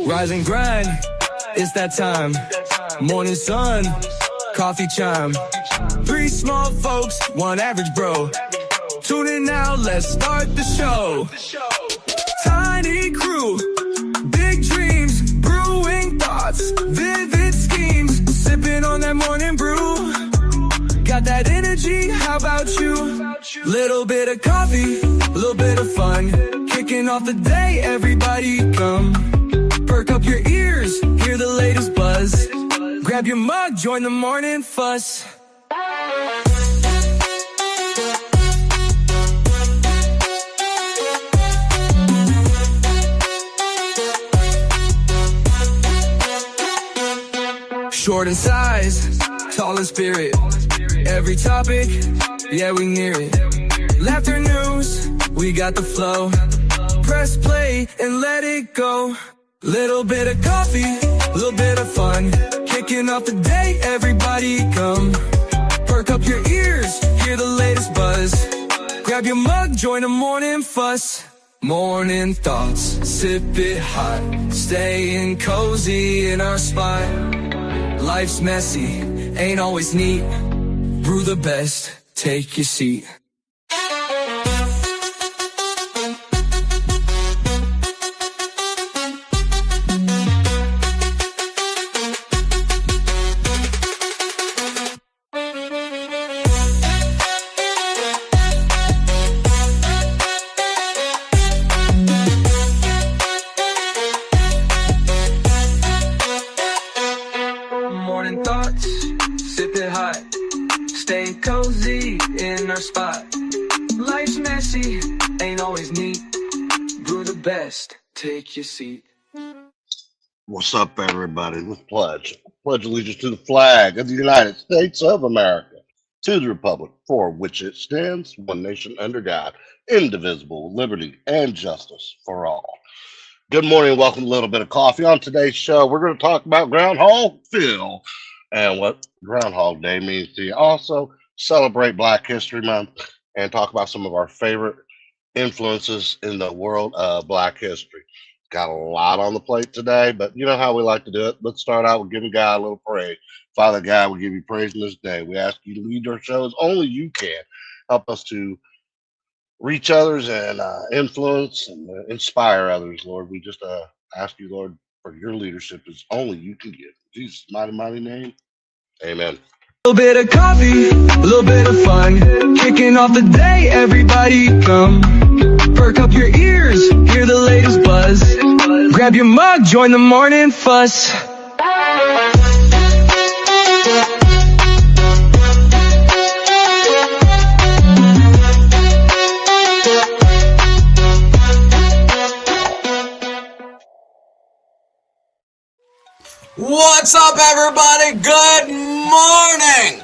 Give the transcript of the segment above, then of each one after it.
Rise and grind, it's that time. Morning sun, coffee chime. Three small folks, one average bro. Tune in now, let's start the show. Tiny crew, big dreams, brewing thoughts, vivid schemes. Sipping on that morning brew. Got that energy, how about you? Little bit of coffee, little bit of fun. Kicking off the day, everybody come. Perk up your ears, hear the latest buzz. Grab your mug, join the morning fuss. Short in size, tall in spirit. Every topic, yeah, we near it. Laughter news, we got the flow. Press play and let it go. Little bit of coffee, little bit of fun. Kicking off the day, everybody come. Perk up your ears, hear the latest buzz. Grab your mug, join the morning fuss. Morning thoughts, sip it hot. Staying cozy in our spot. Life's messy, ain't always neat. Brew the best, take your seat. Morning thoughts, sip it hot. Stay cozy in our spot. Life's messy, ain't always neat. Brew the best, take your seat. What's up, everybody? Let's pledge allegiance to the flag of the United States of America, to the republic for which it stands, one nation under God, indivisible, with liberty and justice for all. Good morning, welcome to A Little Bit of Coffee. On today's show, we're going to talk about Groundhog Phil and what Groundhog Day means to you. Also, celebrate Black History Month and talk about some of our favorite influences in the world of Black history. Got a lot on the plate today, but you know how we like to do it. Let's start out with giving God a little praise. Father God, we give you praise in this day. We ask you to lead our show as only you can. Help us to reach others and influence and inspire others, Lord. We just ask you, Lord, for your leadership as only you can give. In Jesus' mighty, mighty name, amen. A little bit of coffee, a little bit of fun. Kicking off the day, everybody come. Perk up your ears, hear the latest buzz. Grab your mug, join the morning fuss. What's up, everybody? Good morning!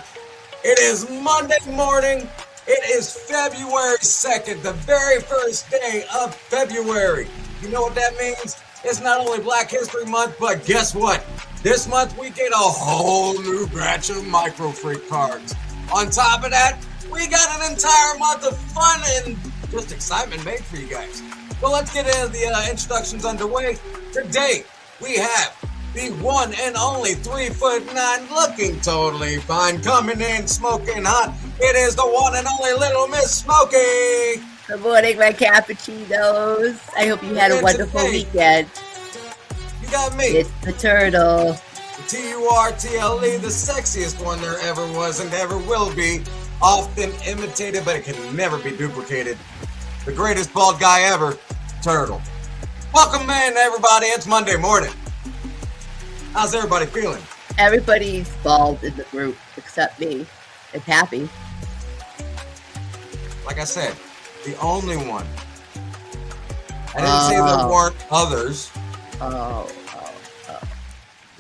It is Monday morning. It is February 2nd, the very first day of February. You know what that means? It's not only Black History Month, but guess what? This month we get a whole new batch of Micro Freak cards. On top of that, we got an entire month of fun and just excitement made for you guys. So let's get into the introductions underway. Today, we have the one and only 3'9", looking totally fine, coming in smoking hot. It is the one and only Little Miss Smokey. Good morning, my cappuccinos. I hope you had a wonderful weekend. You got me. It's the turtle. The Turtle, the sexiest one there ever was and ever will be. Often imitated, but it can never be duplicated. The greatest bald guy ever, Turtle. Welcome in, everybody. It's Monday morning. How's everybody feeling? Everybody's bald in the group except me. It's happy. Like I said, the only one. I didn't say there weren't others.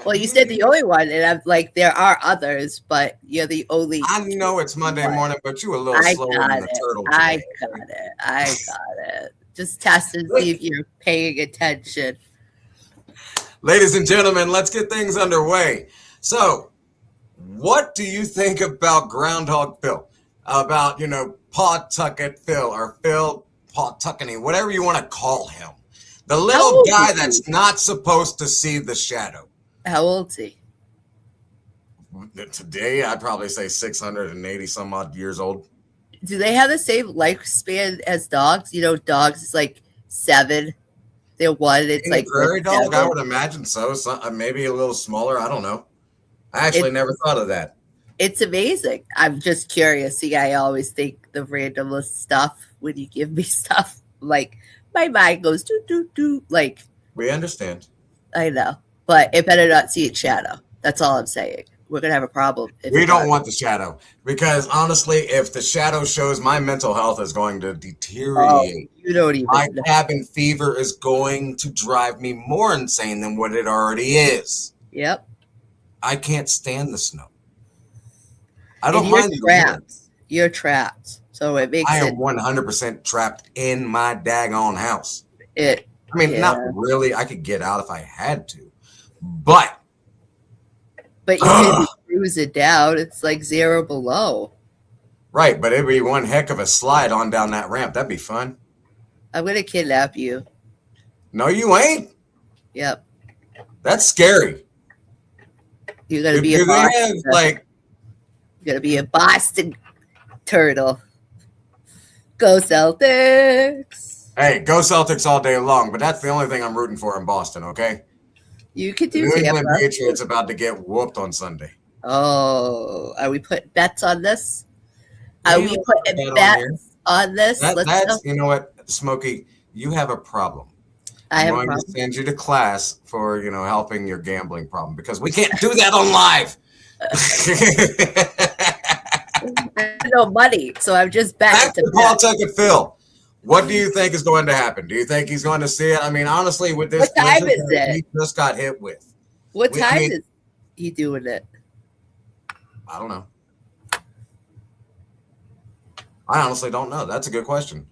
Well, you said the only one, and I'm like, there are others, but you're the only. I know it's Monday morning, but you a little slower than the turtle today. I got it. Just test and see if you're paying attention. Ladies and gentlemen, let's get things underway. So, what do you think about Groundhog Phil? About, Pawtucket Phil or Phil Pawtuckany, whatever you want to call him. The How little old guy is that's he? not supposed to see the shadow. How old is he? Today, I'd probably say 680 some odd years old. Do they have the same lifespan as dogs? You know, dogs is like 7. They're 1. It's Being a like what, prairie dog, I 7? would imagine so. Maybe a little smaller. I don't know. I actually It, never thought of that. it's amazing. I'm just curious. See, I always think the randomest stuff when you give me stuff. Like my mind goes do do do. Like We understand. I know, but it better not see its shadow. That's all I'm saying. We're gonna have a problem if We it don't does. want the shadow because honestly, if the shadow shows, my mental health is going to Oh, deteriorate. you don't even My know. cabin fever is going to drive me more insane than what it already is. Yep. I can't stand the snow. I And don't you're mind the wind. trapped. You're trapped. So it makes I it am 100% trapped in my daggone house. it I mean, not yeah. really. I could get out if I had to, but But you can cruise it down. It's like 0 below. right. But it'd be one heck of a slide on down that ramp. That'd be fun. I'm gonna kidnap you. No, you ain't. Yep. That's scary. You're gonna Do be a they Boston. have like? You're gonna be a Boston turtle. Go Celtics. Hey, go Celtics all day long. But that's the only thing I'm rooting for in Boston. Okay. You could The do New England Tampa. Patriots about to get whooped on Sunday. Oh, are we putting bets on this? Are Yeah, we we'll put putting that on here. bets on this? Let's That's go. you know what, Smokey, you have a problem. I I'm have a going to problem. send you to class for helping your gambling problem because we can't do that on live. There's no money, so I'm just betting. Back to Paul Tuckett Phil. What do you think is going to happen? Do you think he's going to see it? I mean, honestly, with this What time blizzard is that it? he just got hit with, What I time mean- is he doing it? I don't know. I honestly don't know. That's a good question.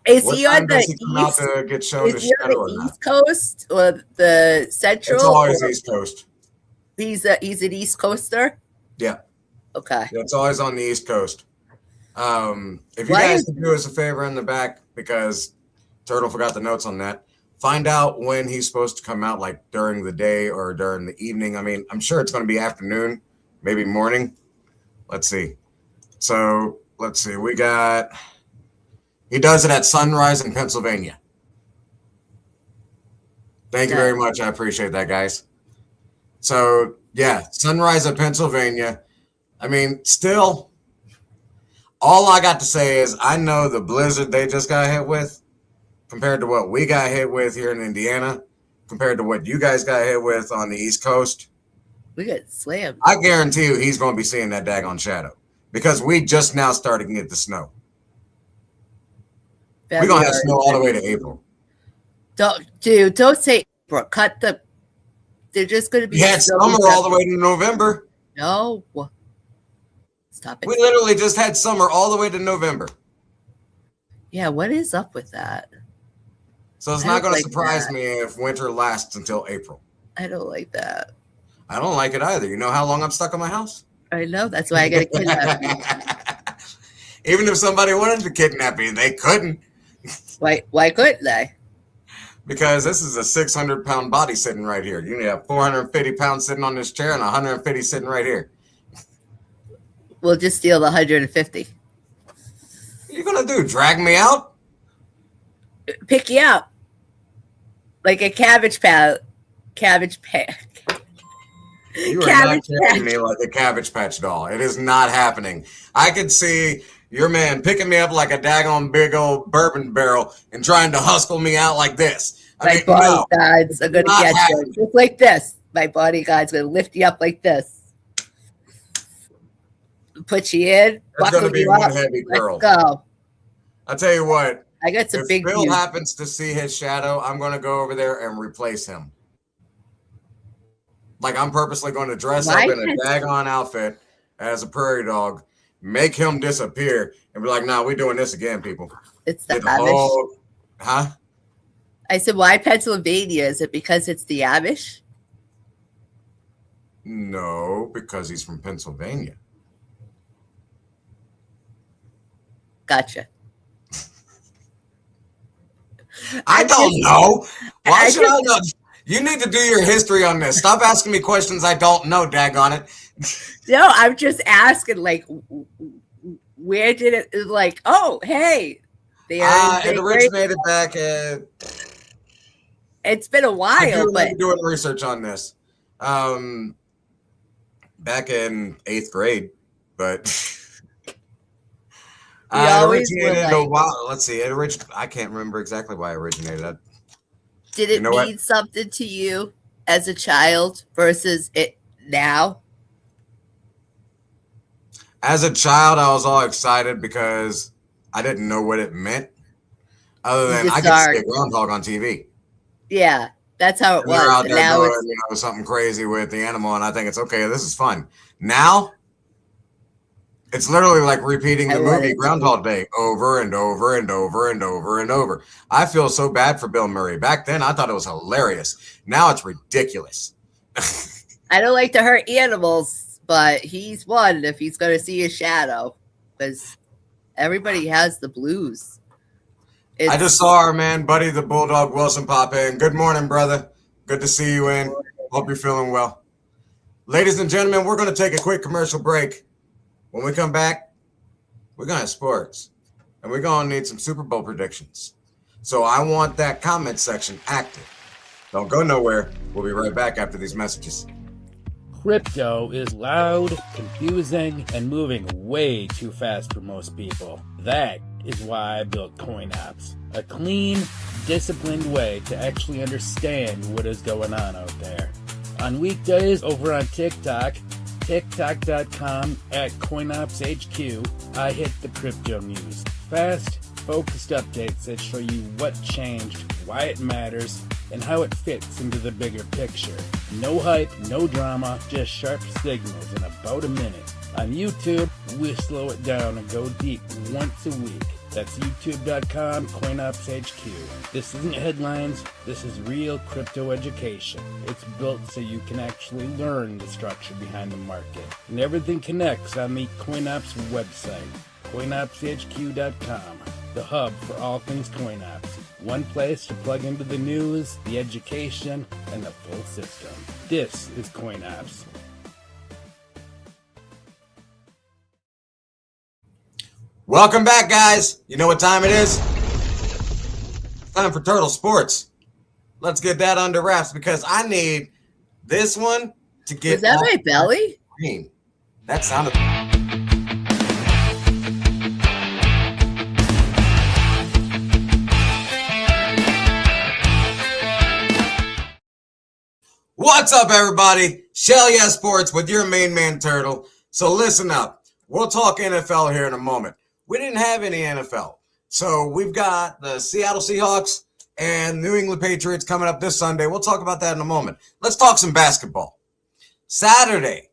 Is What he on time the does he come out east? to get shown Is his he on shadow or the not? East Coast or the Central? It's always or- East Coast. He's an East Coaster. Yeah. Okay. It's always on the East Coast. If you Why guys is- could do us a favor in the back, because Turtle forgot the notes on that, find out when he's supposed to come out, like during the day or during the evening. I mean, I'm sure it's going to be afternoon, maybe morning. Let's see. So let's see. He does it at sunrise in Pennsylvania. Thank you very much. I appreciate that, guys. So yeah, sunrise in Pennsylvania. I mean, still, all I got to say is I know the blizzard they just got hit with compared to what we got hit with here in Indiana, compared to what you guys got hit with on the East Coast. We got slammed. I guarantee you he's going to be seeing that daggone shadow because we just now started to get the snow. We're going to have snow all the way to April. Don't say April. Cut the. They're just going to be. We had snow summer all the December. way to November. No. Stop it. We literally just had summer all the way to November. Yeah, what is up with that? So it's I not don't going to like surprise that. me if winter lasts until April. I don't like that. I don't like it either. You know how long I'm stuck in my house? I know. That's why I got to kidnap you. Even if somebody wanted to kidnap me, they couldn't Why couldn't they? because this is a 600-pound body sitting right here. You have 450 pounds sitting on this chair and 150 sitting right here. We'll just steal the 150. What are you going to do? Drag me out? Pick you up. Like a cabbage patch. Cabbage patch. You are Cabbage not carrying Patch. me like a Cabbage Patch doll. It is not happening. I could see your man picking me up like a daggone big old bourbon barrel and trying to hustle me out like this. I My mean, no. bodyguards are going to Not get happening. you. Just like this. My bodyguards going to lift you up like this. Put you in. There's going to Buckle be you one up. heavy Let's girl. go. I'll tell you what. I got some If big Bill views. happens to see his shadow, I'm going to go over there and replace him. Like I'm purposely going to dress Why up in a can't- daggone outfit as a prairie dog, make him disappear, and be like, "Nah, we're doing this again, people." It's the Get the Amish. whole- huh? I said, why Pennsylvania? Is it because it's the Amish? No, because he's from Pennsylvania. Gotcha. I don't know. Why I should I know? You need to do your history on this. Stop asking me questions I don't know, daggone it. No, I'm just asking, like, where did it, like, oh, hey. It originated back at... It's been a while, but... doing research on this. Back in 8th grade, but... it originated a while. Let's see. I can't remember exactly why it originated. Did it mean something to you as a child versus it now? As a child, I was all excited because I didn't know what it meant, other than I could see a groundhog on TV. Yeah, that's how it was. They're out there doing, something crazy with the animal, and I think it's okay. This is fun. Now, it's literally like repeating the movie Groundhog Day over and over and over and over and over. I feel so bad for Bill Murray. Back then, I thought it was hilarious. Now it's ridiculous. I don't like to hurt animals, but he's one if he's going to see a shadow, because everybody has the blues. I just saw our man, Buddy the Bulldog Wilson, pop in. Good morning, brother. Good to see you in. Hope you're feeling well. Ladies and gentlemen, we're going to take a quick commercial break. When we come back, we're going to have sports, and we're going to need some Super Bowl predictions. So I want that comment section active. Don't go nowhere. We'll be right back after these messages. Crypto is loud, confusing, and moving way too fast for most people. That is why I built CoinOps, a clean, disciplined way to actually understand what is going on out there. On weekdays over on TikTok, TikTok.com @CoinOpsHQ, I hit the crypto news. Fast, focused updates that show you what changed, why it matters, and how it fits into the bigger picture. No hype, no drama, just sharp signals in about a minute. On YouTube, we slow it down and go deep once a week. That's youtube.com CoinOpsHQ. This isn't headlines, this is real crypto education. It's built so you can actually learn the structure behind the market. And everything connects on the CoinOps website, CoinOpsHQ.com, the hub for all things CoinOps. One place to plug into the news, the education, and the full system. This is CoinOps. Welcome back, guys. You know what time it is? Time for Turtle Sports. Let's get that under wraps because I need this one to get. Is that my belly? Green. That sounded. What's up, everybody? Shell Yeah Sports with your main man, Turtle. So listen up. We'll talk NFL here in a moment. We didn't have any NFL. So we've got the Seattle Seahawks and New England Patriots coming up this Sunday. We'll talk about that in a moment. Let's talk some basketball. Saturday,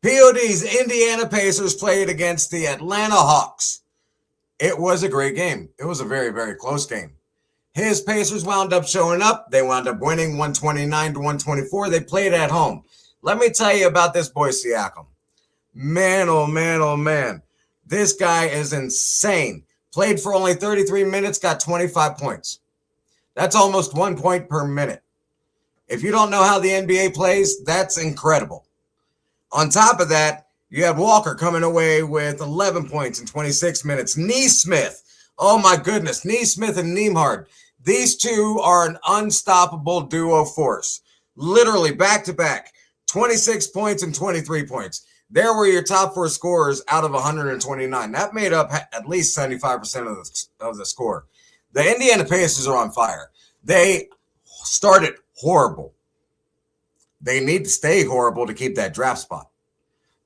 POD's Indiana Pacers played against the Atlanta Hawks. It was a great game. It was a very, very close game. His Pacers wound up showing up. They wound up winning 129-124. They played at home. Let me tell you about this boy Siakam. Man, oh man, oh man. This guy is insane. Played for only 33 minutes, got 25 points. That's almost 1 point per minute. If you don't know how the NBA plays, that's incredible. On top of that, you have Walker coming away with 11 points in 26 minutes. Nesmith, oh my goodness, Nesmith and Nembhard. These two are an unstoppable duo force. Literally back-to-back, 26 points and 23 points. There were your top four scorers out of 129. That made up at least 75% of the score. The Indiana Pacers are on fire. They started horrible. They need to stay horrible to keep that draft spot.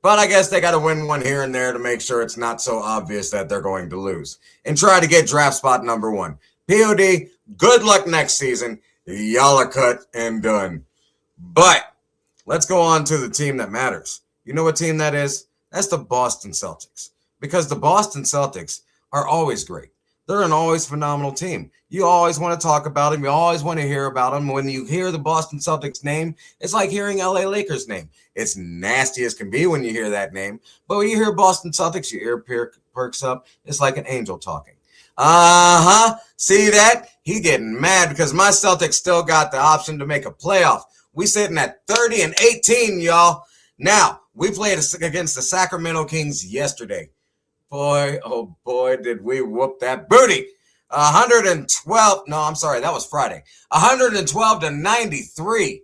But I guess they got to win one here and there to make sure it's not so obvious that they're going to lose. And try to get draft spot number one. POD, good luck next season. Y'all are cut and done. But let's go on to the team that matters. You know what team that is? That's the Boston Celtics. Because the Boston Celtics are always great. They're an always phenomenal team. You always want to talk about them. You always want to hear about them. When you hear the Boston Celtics name, it's like hearing LA Lakers name. It's nasty as can be when you hear that name. But when you hear Boston Celtics, your ear perks up. It's like an angel talking. See that? He getting mad because my Celtics still got the option to make a playoff. We sitting at 30-18, y'all. Now, we played against the Sacramento Kings yesterday. Boy, oh boy, did we whoop that booty. 112. No, I'm sorry. That was Friday. 112-93.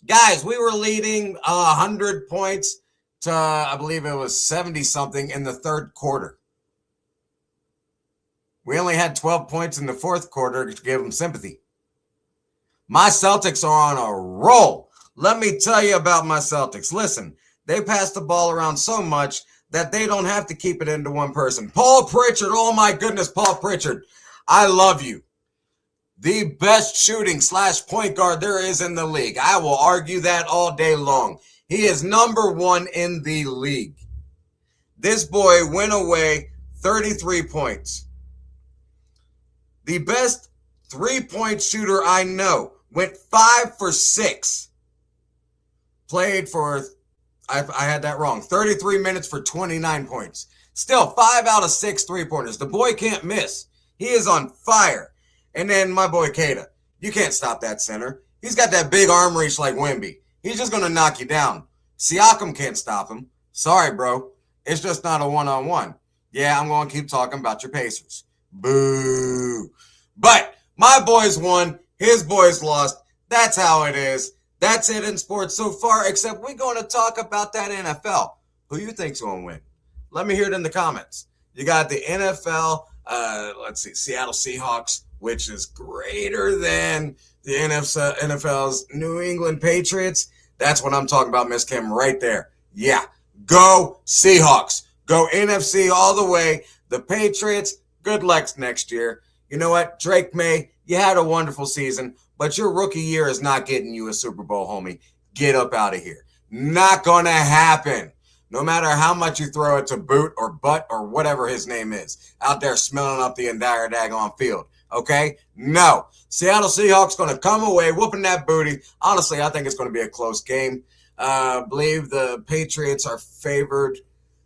Guys, we were leading 100 points to, I believe it was 70-something in the third quarter. We only had 12 points in the fourth quarter to give them sympathy. My Celtics are on a roll. Let me tell you about my Celtics. Listen, they pass the ball around so much that they don't have to keep it into one person. Paul Pritchard, oh my goodness, Paul Pritchard, I love you. The best shooting / point guard there is in the league. I will argue that all day long. He is number one in the league. This boy went away 33 points. The best three-point shooter I know went 5 for 6. Played for, I had that wrong, 33 minutes for 29 points. Still, 5 out of 6 three-pointers. The boy can't miss. He is on fire. And then my boy Keita. You can't stop that center. He's got that big arm reach like Wemby. He's just going to knock you down. Siakam can't stop him. Sorry, bro. It's just not a one-on-one. Yeah, I'm going to keep talking about your Pacers. Boo. But my boys won. His boys lost. That's how it is. That's it in sports so far, except we're going to talk about that NFL. Who you think's going to win? Let me hear it in the comments. You got the NFL, Seattle Seahawks, which is greater than the NFL's New England Patriots. That's what I'm talking about, Miss Kim, right there. Yeah, go Seahawks. Go NFC all the way. The Patriots, good luck next year. You know what? Drake May, you had a wonderful season, but your rookie year is not getting you a Super Bowl, homie. Get up out of here. Not going to happen. No matter how much you throw it to Boot or Butt or whatever his name is, out there smelling up the entire daggone field. Okay? No. Seattle Seahawks going to come away whooping that booty. Honestly, I think it's going to be a close game. I believe the Patriots are favored.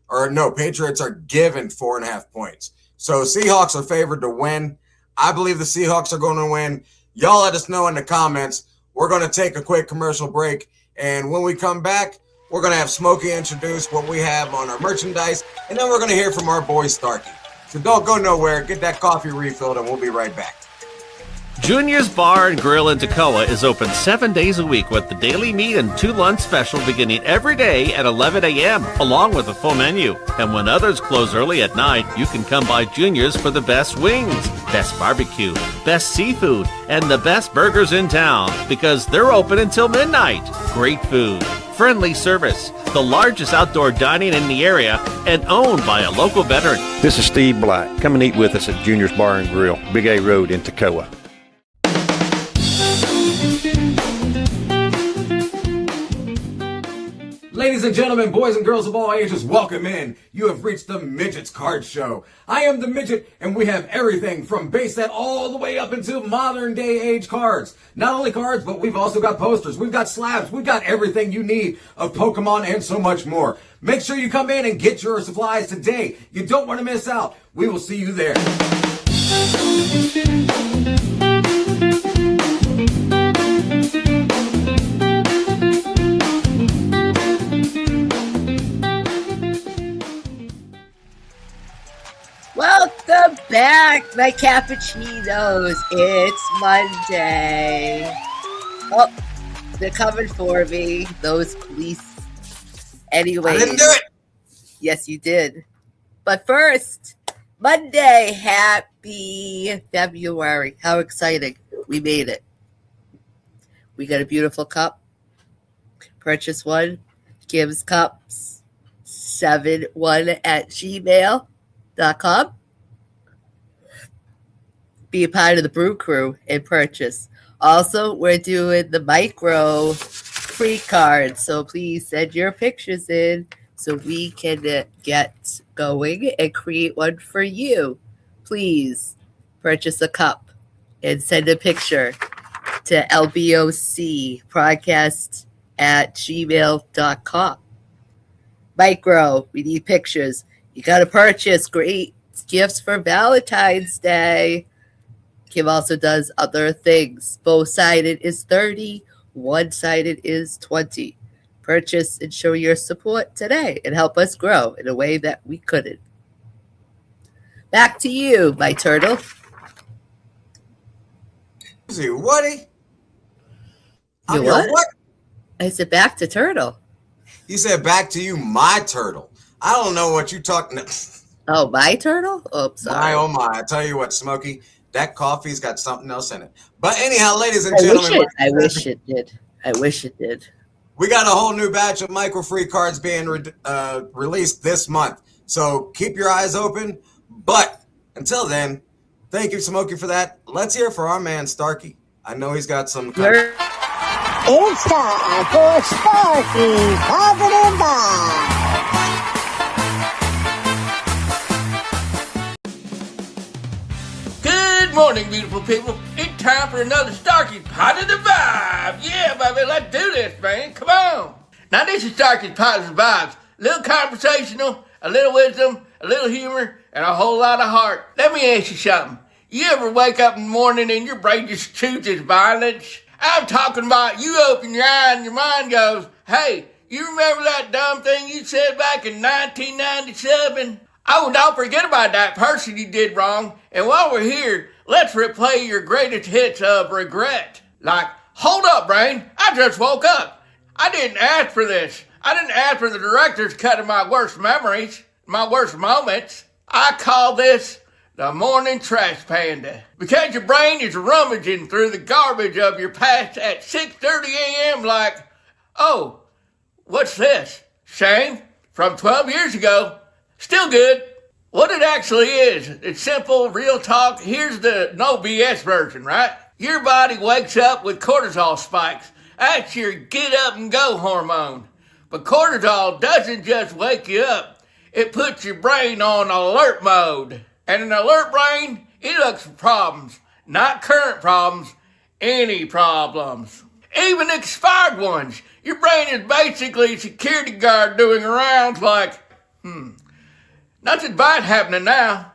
Patriots are given 4.5 points. So Seahawks are favored to win. I believe the Seahawks are going to win. Y'all let us know in the comments. We're going to take a quick commercial break. And when we come back, we're going to have Smokey introduce what we have on our merchandise. And then we're going to hear from our boy Starkey. So don't go nowhere. Get that coffee refilled and we'll be right back. Junior's Bar and Grill in Toccoa is open 7 days a week with the daily meat and 2 lunch special beginning every day at 11 a.m. along with a full menu. And when others close early at night, you can come by Junior's for the best wings, best barbecue, best seafood, and the best burgers in town because they're open until midnight. Great food, friendly service, the largest outdoor dining in the area, and owned by a local veteran. This is Steve Black. Come and eat with us at Junior's Bar and Grill, Big A Road in Toccoa. Ladies and gentlemen, boys and girls of all ages, welcome in. You have reached the Midget's Card Show. I am the Midget, and we have everything from base set all the way up into modern day age cards. Not only cards, but we've also got posters, we've got slabs, we've got everything you need of Pokemon and so much more. Make sure you come in and get your supplies today. You don't want to miss out. We will see you there. Welcome back, my cappuccinos. It's Monday. Oh, they're coming for me, those police. Anyway. I didn't do it. Yes, you did. But first, Monday. Happy February. How exciting. We made it. We got a beautiful cup. Purchase one. Kim's Cups 71@gmail.com. Be a part of the brew crew and purchase. Also, we're doing the micro free cards, so please send your pictures in so we can get going and create one for you. Please purchase a cup and send a picture to lbocpodcast@gmail.com. Micro, we need pictures. You got to purchase great gifts for Valentine's Day. Kim also does other things. Both-sided is 30, one-sided is 20. Purchase and show your support today and help us grow in a way that we couldn't. Back to you, my turtle. Is he Woody? You what? I said back to Turtle. You said back to you, my turtle. I don't know what you're talking about. Oh, my turtle? Oh, sorry. Oh my. I tell you what, Smokey, that coffee's got something else in it. But anyhow, ladies and gentlemen. I wish it did. We got a whole new batch of micro free cards being released this month. So keep your eyes open. But until then, thank you, Smokey, for that. Let's hear for our man, Starkey. I know he's got some... It's time for Sparky Positive Vibe. Good morning, beautiful people. It's time for another Starkey Positive Vibe. Yeah, baby, let's do this, man. Come on. Now, this is Starkey's Positive Vibes. A little conversational, a little wisdom, a little humor, and a whole lot of heart. Let me ask you something. You ever wake up in the morning and your brain just chooses violence? I'm talking about you open your eye and your mind goes, hey, you remember that dumb thing you said back in 1997? Oh, don't forget about that person you did wrong. And while we're here, let's replay your greatest hits of regret. Like, hold up, brain. I just woke up. I didn't ask for this. I didn't ask for the director's cut of my worst memories, my worst moments. I call this the morning trash panda. Because your brain is rummaging through the garbage of your past at 6:30 a.m. like, oh, what's this? Shame? From 12 years ago. Still good. What it actually is, it's simple, real talk. Here's the no BS version, right? Your body wakes up with cortisol spikes. That's your get up and go hormone. But cortisol doesn't just wake you up. It puts your brain on alert mode. And an alert brain, it looks for problems. Not current problems, any problems. Even expired ones. Your brain is basically a security guard doing rounds like, nothing bad happening now.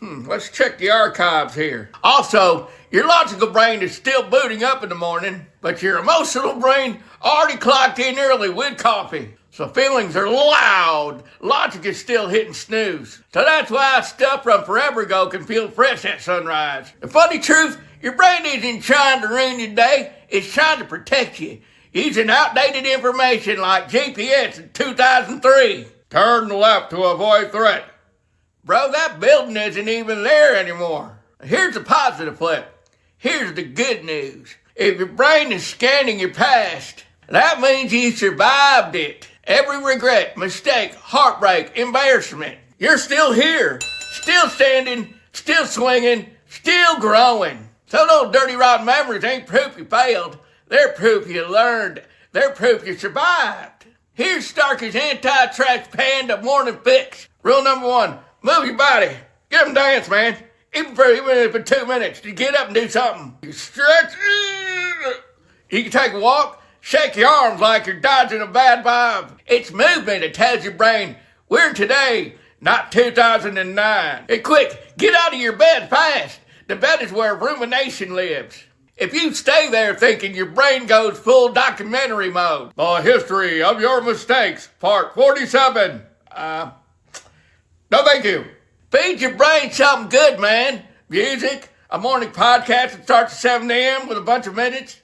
Let's check the archives here. Also, your logical brain is still booting up in the morning, but your emotional brain already clocked in early with coffee. So feelings are loud. Logic is still hitting snooze. So that's why stuff from forever ago can feel fresh at sunrise. The funny truth, your brain isn't trying to ruin your day. It's trying to protect you. Using outdated information like GPS in 2003. Turn left to avoid threat. Bro, that building isn't even there anymore. Here's the positive flip. Here's the good news. If your brain is scanning your past, that means you survived it. Every regret, mistake, heartbreak, embarrassment. You're still here, still standing, still swinging, still growing. So those dirty, rotten memories ain't proof you failed. They're proof you learned. They're proof you survived. Here's Starkey's anti-trash panda morning fix. Rule number 1, move your body. Get them dance, man. Even for 2 minutes to get up and do something. You stretch. You can take a walk. Shake your arms like you're dodging a bad vibe. It's movement that tells your brain, we're today, not 2009. Hey, quick, get out of your bed fast. The bed is where rumination lives. If you stay there thinking, your brain goes full documentary mode. The history of your mistakes, part 47. No thank you. Feed your brain something good, man. Music, a morning podcast that starts at 7 a.m. with a bunch of minutes.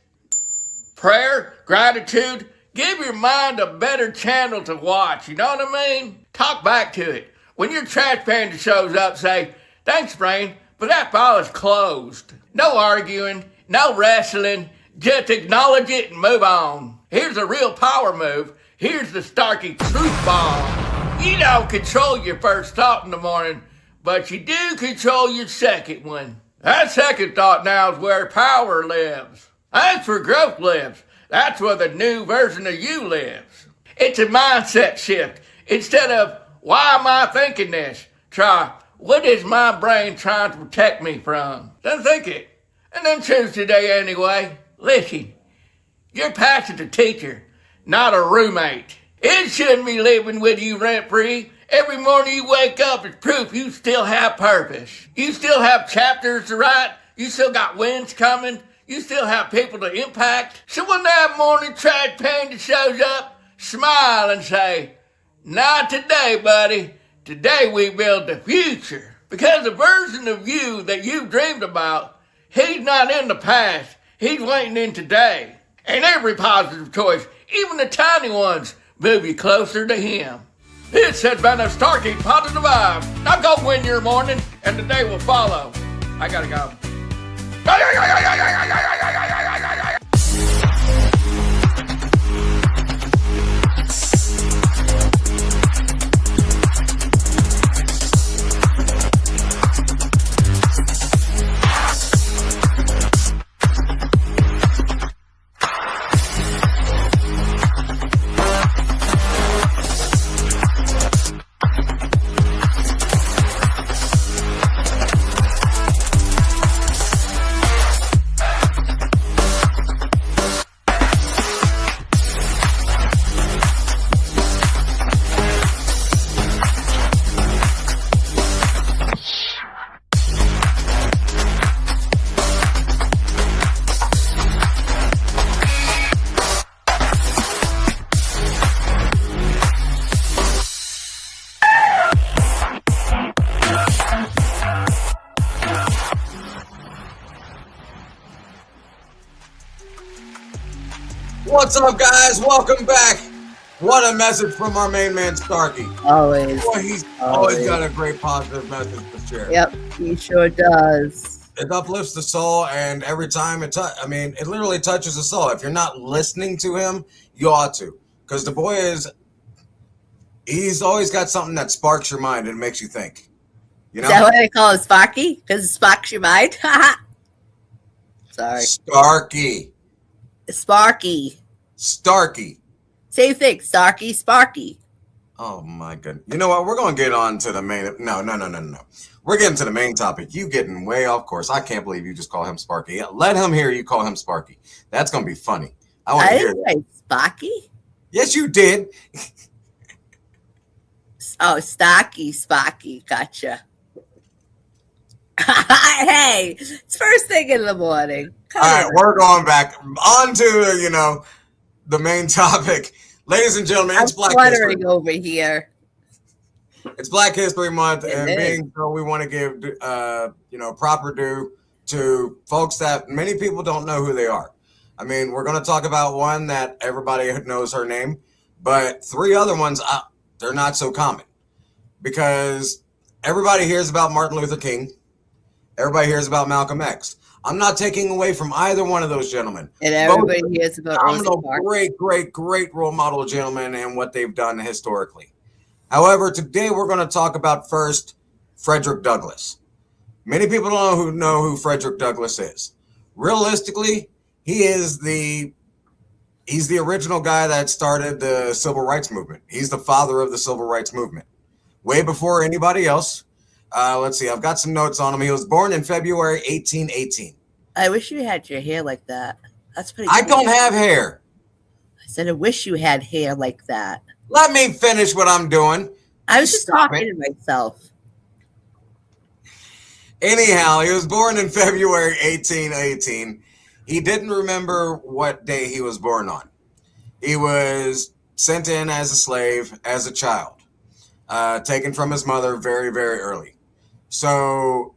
Prayer, gratitude, give your mind a better channel to watch, you know what I mean? Talk back to it. When your trash panda shows up, say, thanks, brain, but that file is closed. No arguing, no wrestling, just acknowledge it and move on. Here's a real power move. Here's the Starkey truth bomb. You don't control your first thought in the morning, but you do control your second one. That second thought now is where power lives. That's where growth lives. That's where the new version of you lives. It's a mindset shift. Instead of, why am I thinking this? Try, what is my brain trying to protect me from? Then think it. And then choose today anyway. Listen, your past is a teacher, not a roommate. It shouldn't be living with you rent-free. Every morning you wake up is proof you still have purpose. You still have chapters to write, You still got winds coming. You still have people to impact. So when that morning trash painter shows up, smile and say, not today, buddy. Today we build the future. Because the version of you that you dreamed about, he's not in the past. He's waiting in today. And every positive choice, even the tiny ones, move you closer to him. This has been a Starkey Positive Vibe. Now go win your morning, and the day will follow. I gotta go. What's up, guys? Welcome back. What a message from our main man, Starkey. Always. Boy, he's always got a great positive message to share. Yep, he sure does. It uplifts the soul, and every time it literally touches the soul. If you're not listening to him, you ought to. Because the boy he's always got something that sparks your mind and makes you think. You know? Is that what they call him, Sparky? Because it sparks your mind? Sorry. Starkey. Sparky. Starkey. Same thing. Starkey, Sparky. Oh my goodness. You know what? We're going to get on to the main. No. We're getting to the main topic. You getting way off course. I can't believe you just call him Sparky. Let him hear you call him Sparky. That's going to be funny. I want to hear that. Say Sparky? Yes, you did. Oh, Starkey, Sparky. Gotcha. Hey, it's first thing in the morning. All right, we're going back on to, the main topic. Ladies and gentlemen, it's Black History. Over here. It's Black History Month, and being so, we want to give, proper due to folks that many people don't know who they are. I mean, we're going to talk about one that everybody knows her name, but three other ones, they're not so common because everybody hears about Martin Luther King. Everybody hears about Malcolm X. I'm not taking away from either one of those gentlemen. And everybody hears about Rosa Parks. Great role model gentlemen and what they've done historically. However, today we're going to talk about first Frederick Douglass. Many people don't know who Frederick Douglass is. Realistically, he's the original guy that started the Civil Rights Movement. He's the father of the Civil Rights Movement. Way before anybody else. Let's see. I've got some notes on him. He was born in February 1818. I wish you had your hair like that. That's pretty. I don't have hair. I said I wish you had hair like that. Let me finish what I'm doing. I was just talking to myself. Anyhow, he was born in February 1818. He didn't remember what day he was born on. He was sent in as a slave as a child, taken from his mother very, very early. So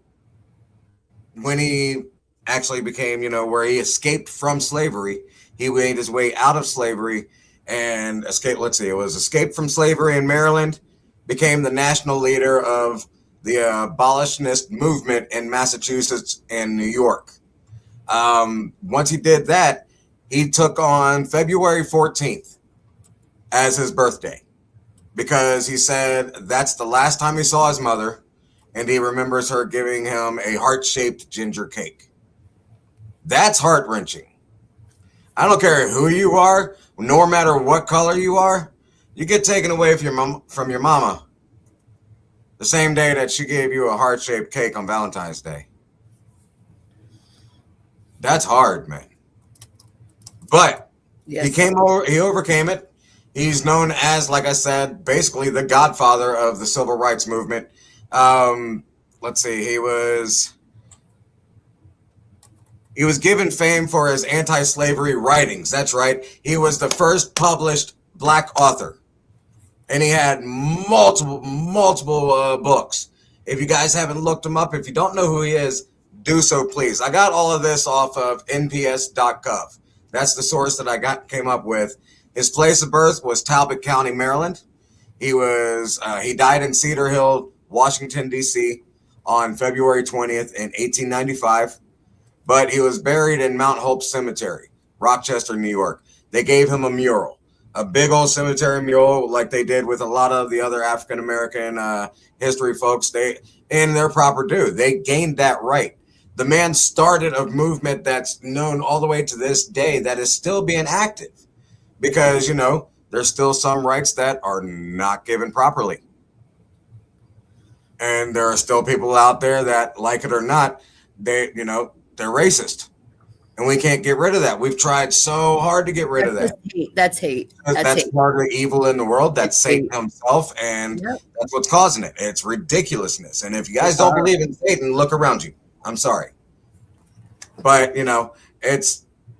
when he actually became, where he escaped from slavery, he made his way out of slavery and escaped. Let's see, it was escaped from slavery in Maryland, became the national leader of the abolitionist movement in Massachusetts and New York. Once he did that, he took on February 14th as his birthday because he said that's the last time he saw his mother. And he remembers her giving him a heart-shaped ginger cake. That's heart-wrenching. I don't care who you are, no matter what color you are, you get taken away from your mama the same day that she gave you a heart-shaped cake on Valentine's Day. That's hard, man. But yes. He overcame it. He's known as, like I said, basically the godfather of the civil rights movement. Let's see, he was He was given fame for his anti-slavery writings. That's right. He was the first published black author. And he had multiple books. If you guys haven't looked him up, if you don't know who he is, do so, please. I got all of this off of nps.gov. That's the source that I came up with. His place of birth was Talbot County, Maryland. He died in Cedar Hill, Washington, D.C. on February 20th in 1895. But he was buried in Mount Hope Cemetery, Rochester, New York. They gave him a mural, a big old cemetery mural like they did with a lot of the other African-American history folks. They, in their proper due, they gained that right. The man started a movement that's known all the way to this day that is still being active because, you know, there's still some rights that are not given properly. And there are still people out there that, like it or not, they're racist. And we can't get rid of that. We've tried so hard to get rid of that. That's hate. That's hate. part of the evil in the world. That's Satan himself. And that's what's causing it. It's ridiculousness. And if you guys don't believe in Satan, look around you. I'm sorry. But, you know,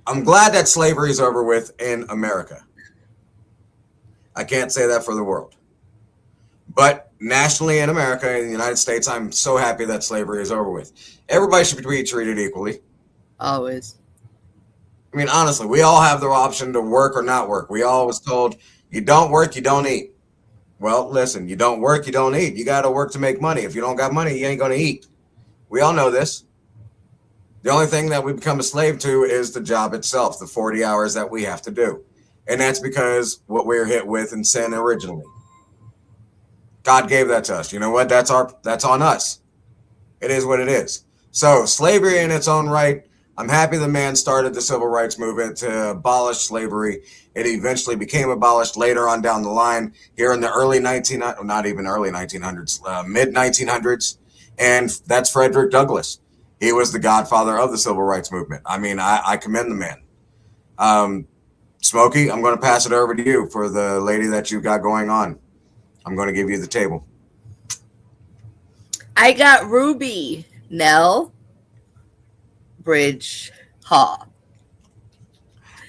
I'm glad that slavery is over with in America. I can't say that for the world. But nationally in America, in the United States, I'm so happy that slavery is over with. Everybody should be treated equally. Always. I mean, honestly, we all have the option to work or not work. We all was told, you don't work, you don't eat. Well, listen, you don't work, you don't eat. You got to work to make money. If you don't got money, you ain't going to eat. We all know this. The only thing that we become a slave to is the job itself, the 40 hours that we have to do. And that's because what we're hit with in sin originally. God gave that to us. You know what? That's on us. It is what it is. So slavery in its own right, I'm happy the man started the civil rights movement to abolish slavery. It eventually became abolished later on down the line here in the mid 1900s. And that's Frederick Douglass. He was the godfather of the civil rights movement. I mean, I commend the man. Smokey, I'm going to pass it over to you for the lady that you got going on. I'm going to give you the table. I got Ruby Nell Bridge Hall.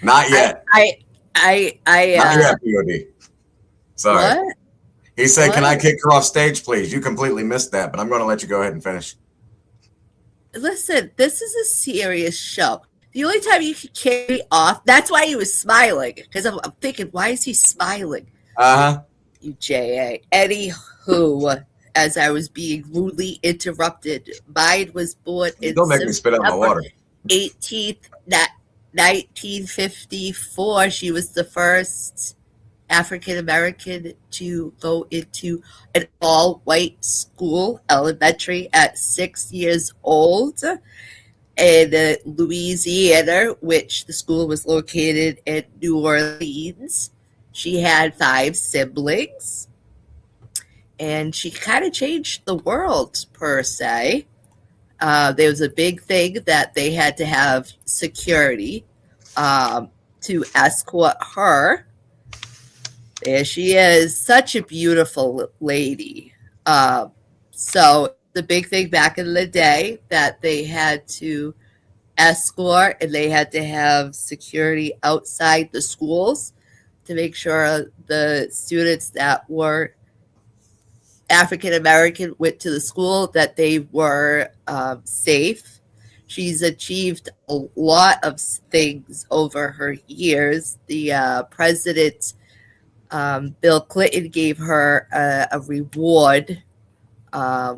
Not yet. I Not yet, POD. Sorry. What? He said, What? Can I kick her off stage, please? You completely missed that, but I'm going to let you go ahead and finish. Listen, this is a serious show. The only time you can carry off, that's why he was smiling. Because I'm thinking, why is he smiling? Uh-huh. You J.A. Anywho, as I was being rudely interrupted, mine was born in Don't make me spit out my water. 18th, 1954. She was the first African American to go into an all-white school, elementary, at 6 years old in Louisiana, which the school was located in New Orleans. She had 5 siblings, and she kind of changed the world, per se. There was a big thing that they had to have security to escort her. There she is, such a beautiful lady. So the big thing back in the day that they had to escort and they had to have security outside the schools to make sure the students that were African American went to the school, that they were safe. She's achieved a lot of things over her years. The president, Bill Clinton, gave her a reward. I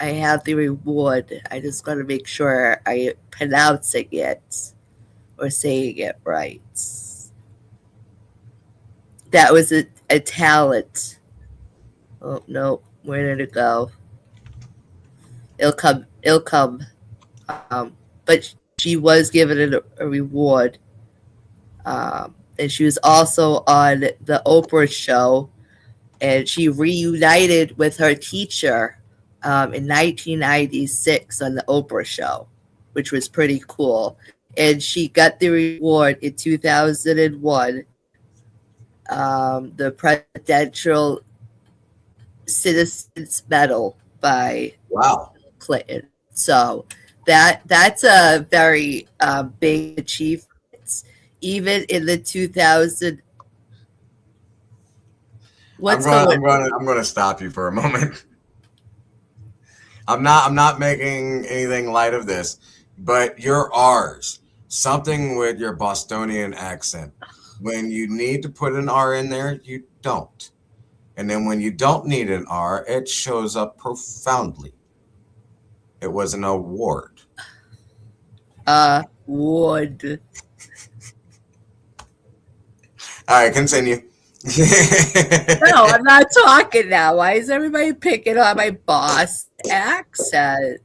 have the reward. I just got to make sure I pronouncing it or saying it right. That was a talent. Oh no, where did it go? It'll come. But she was given a reward. And she was also on the Oprah show, and she reunited with her teacher in 1996 on the Oprah show, which was pretty cool. And she got the reward in 2001, the Presidential Citizens Medal by Wow. Clinton. So that's a very big achievement. Even in the 2000. I'm going to stop you for a moment. I'm not making anything light of this, but your R's, something with your Bostonian accent. When you need to put an R in there, you don't. And then when you don't need an R, it shows up profoundly. It was an award. Would. All right, continue. No, I'm not talking now. Why is everybody picking on my boss accent?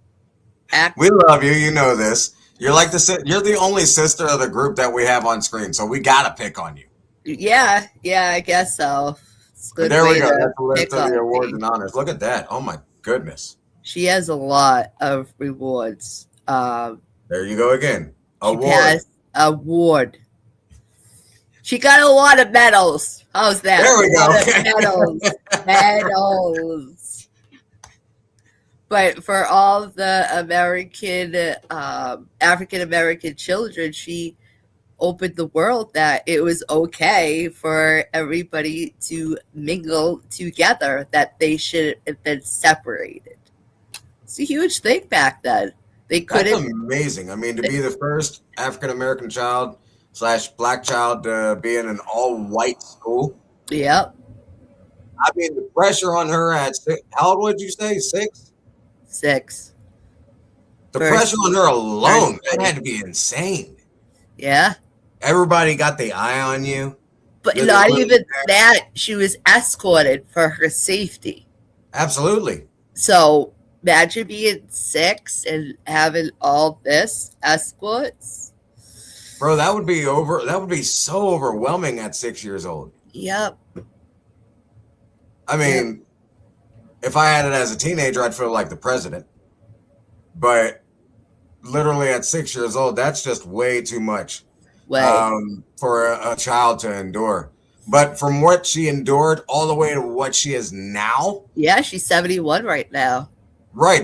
We love you. You know this. You're the only sister of the group that we have on screen, so we gotta pick on you. Yeah, I guess so. There we go. That's the list of the awards and honors. Look at that. Oh my goodness. She has a lot of rewards. There you go again. Award. She got a lot of medals. How's that? There we go. Medals. But for all the African American children, she opened the world that it was okay for everybody to mingle together, that they should have been separated. It's a huge thing back then. That's amazing. I mean, to be the first African American child / black child to be in an all-white school. Yep. I mean, the pressure on her at 6. How old would you say? 6? 6. The pressure on her alone, that had to be insane. Yeah. Everybody got the eye on you. But not even that. She was escorted for her safety. Absolutely. So imagine being 6 and having all this escorts. Bro, that would be so overwhelming at 6 years old. Yep. I mean, if I had it as a teenager, I'd feel like the president. But literally at 6 years old, that's just way too much for a child to endure. But from what she endured all the way to what she is now. Yeah, she's 71 right now. Right.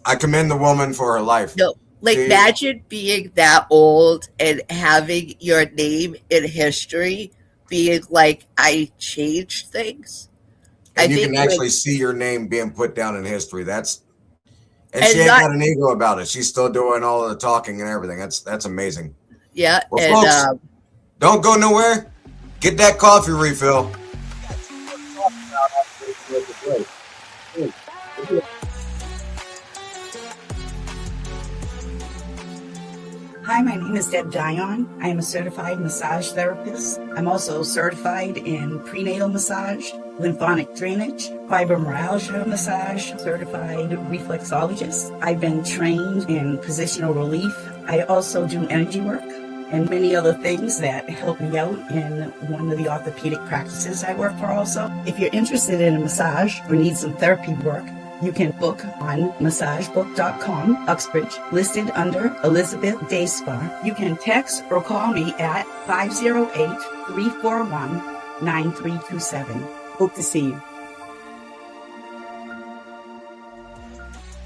I commend the woman for her life. No. Imagine being that old and having your name in history being like, I changed things. And you can actually see your name being put down in history. And she ain't got an ego about it. She's still doing all of the talking and everything. That's amazing. Yeah. Well, folks, don't go nowhere. Get that coffee refill. Hi, my name is Deb Dion. I am a certified massage therapist. I'm also certified in prenatal massage, lymphatic drainage, fibromyalgia massage, certified reflexologist. I've been trained in positional relief. I also do energy work and many other things that help me out in one of the orthopedic practices I work for also. If you're interested in a massage or need some therapy work, you can book on massagebook.com, Uxbridge, listed under Elizabeth Day Spa. You can text or call me at 508-341-9327. Hope to see you.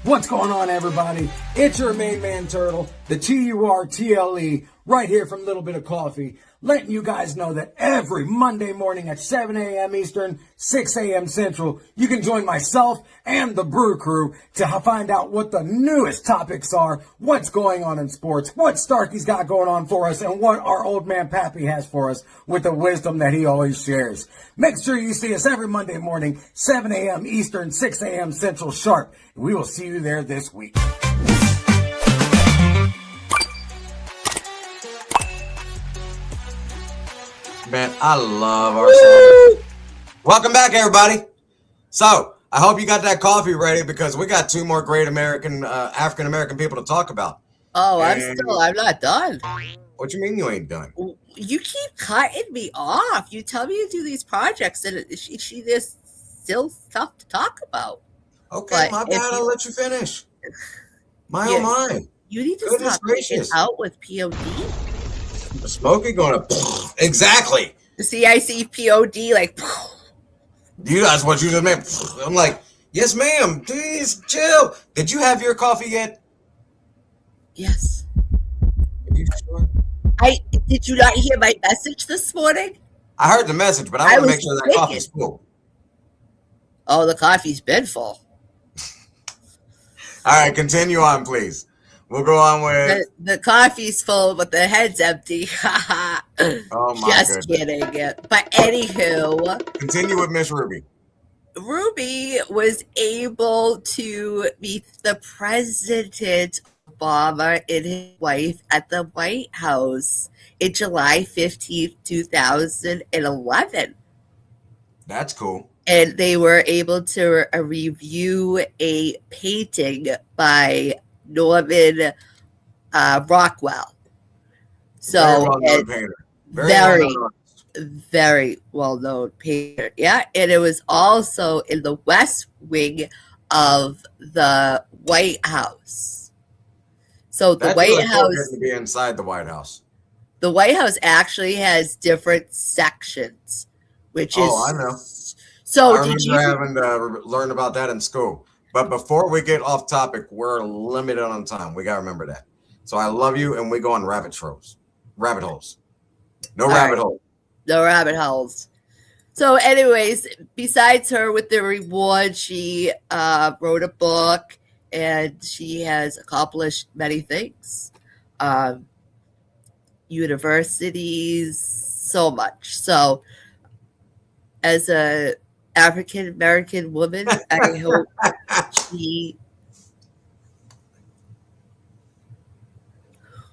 What's going on, everybody? It's your main man Turtle, the TURTLE, right here from Little Bit of Coffee, letting you guys know that every Monday morning at 7 a.m. Eastern, 6 a.m. Central, you can join myself and the Brew Crew to find out what the newest topics are, what's going on in sports, what Starkey's got going on for us, and what our old man Pappy has for us with the wisdom that he always shares. Make sure you see us every Monday morning, 7 a.m. Eastern, 6 a.m. Central sharp. We will see you there this week. Man, I love our song. Welcome back, everybody. So, I hope you got that coffee ready because we got 2 more great African American people to talk about. Oh, I'm not done. What you mean you ain't done? You keep cutting me off. You tell me to do these projects and there's still stuff to talk about. Okay, but my bad. I'll let you finish. Oh my. You need to stop taking out with POD. Smokey going to exactly. See, I see POD like. You guys, what you just made? I'm like, Yes, ma'am. Please chill. Did you have your coffee yet? Yes. Are you sure? Did you not hear my message this morning? I heard the message, but I want to make sure that coffee's full. Oh, the coffee's been full. All right, continue on, please. We'll go on with the coffee's full, but the head's empty. oh my Just goodness. kidding. But anywho, Continue with Miss Ruby. Ruby was able to meet the President Obama and his wife at the White House in July 15th, 2011. That's cool. And they were able to review a painting by Norman Rockwell. So very well-known painter. Yeah, and it was also in the West Wing of the White House. So the White House to be inside the White House. The White House actually has different sections, which is I know. So I remember having to learn about that in school. But before we get off topic, we're limited on time. We got to remember that. So I love you, and we go on rabbit holes. No rabbit holes. No rabbit holes. So anyways, besides her with the reward, she wrote a book, and she has accomplished many things. Universities, so much. So as a African American woman, I hope she.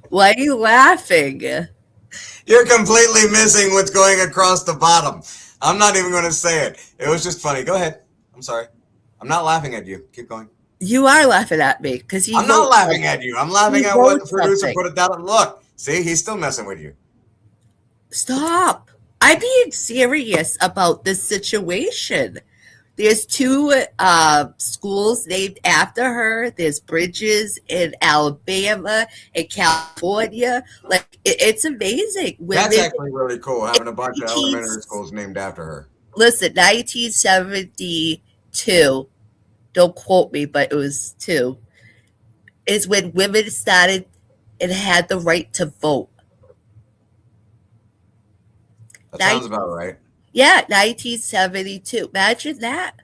Why are you laughing? You're completely missing what's going across the bottom. I'm not even going to say it. It was just funny. Go ahead. I'm sorry. I'm not laughing at you. Keep going. You are laughing at me because I'm not laughing at you. I'm laughing at what the producer put it down. Look, see, he's still messing with you. Stop. I'm being serious about this situation. There's 2 schools named after her. There's Bridges in Alabama and California. Like, it's amazing. That's actually really cool, having a bunch of elementary schools named after her. Listen, 1972, don't quote me, but it was 2, is when women started and had the right to vote. That sounds about right. Yeah, 1972. Imagine that.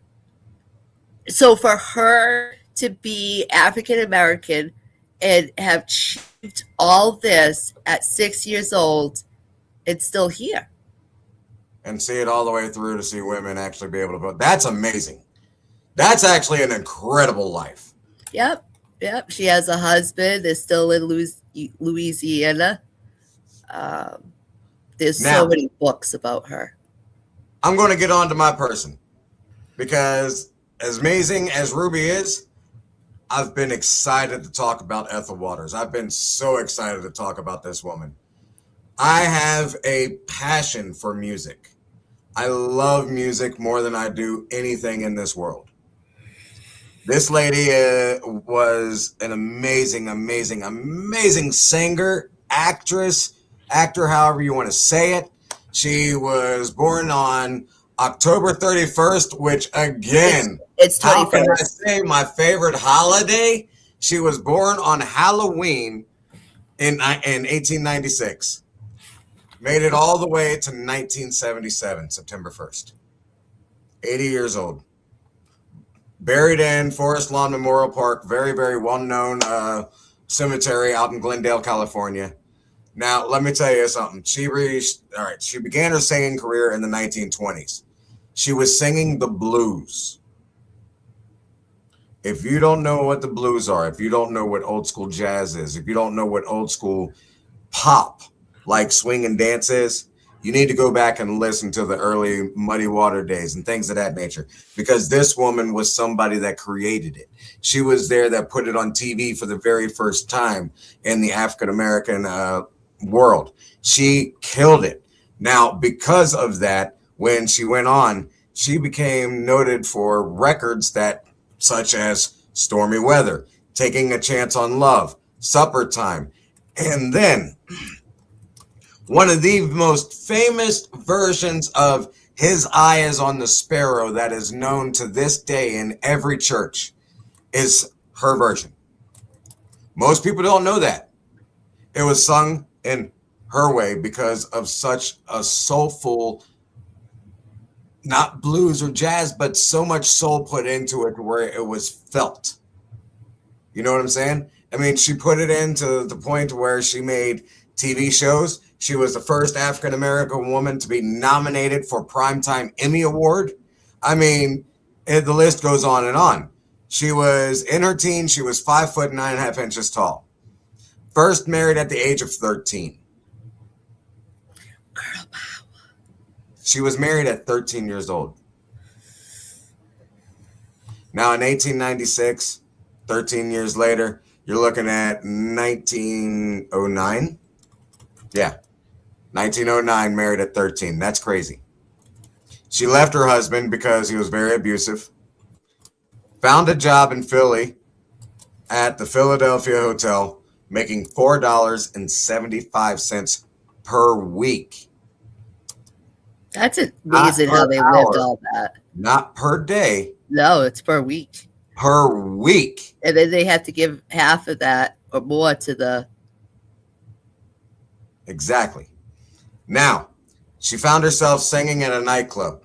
So for her to be African American and have achieved all this at 6 years old and still here. And see it all the way through to see women actually be able to vote. That's amazing. That's actually an incredible life. Yep. She has a husband. They're still in Louisiana. There's so many books about her. I'm going to get on to my person because as amazing as Ruby is, I've been excited to talk about Ethel Waters. I've been so excited to talk about this woman. I have a passion for music. I love music more than I do anything in this world. This lady was an amazing singer, actor, however you want to say it. She was born on October 31st, which again, it's 21st. How can I say my favorite holiday? She was born on Halloween in 1896. Made it all the way to 1977, September 1st. 80 years old. Buried in Forest Lawn Memorial Park, very, very well-known cemetery out in Glendale, California. Now, let me tell you something. She began her singing career in the 1920s. She was singing the blues. If you don't know what the blues are, if you don't know what old school jazz is, if you don't know what old school pop like swing and dance is, you need to go back and listen to the early Muddy Water days and things of that nature, because this woman was somebody that created it. She was there that put it on TV for the very first time in the African-American world. She killed it. Now, because of that, when she went on, she became noted for records that, such as Stormy Weather, Taking a Chance on Love, Supper Time, and then one of the most famous versions of His eye is on the sparrow that is known to this day in every church is her version. Most people don't know that. It was sung in her way because of such a soulful, not blues or jazz, but so much soul put into it where it was felt. You know what I'm saying? I mean, she put it into the point where she made TV shows. She was the first African-American woman to be nominated for Primetime Emmy Award. I mean, the list goes on and on. She was in her teens. She was 5 foot 9.5 inches tall. First married at the age of 13. Girl power. She was married at 13 years old. Now in 1896, 13 years later, you're looking at 1909. Yeah, 1909, married at 13. That's crazy. She left her husband because he was very abusive. Found a job in Philly at the Philadelphia Hotel, making $4.75 per week. That's amazing how they lived all that. Not per day. No, it's per week. Per week. And then they have to give half of that or more to the... Exactly. Now, she found herself singing at a nightclub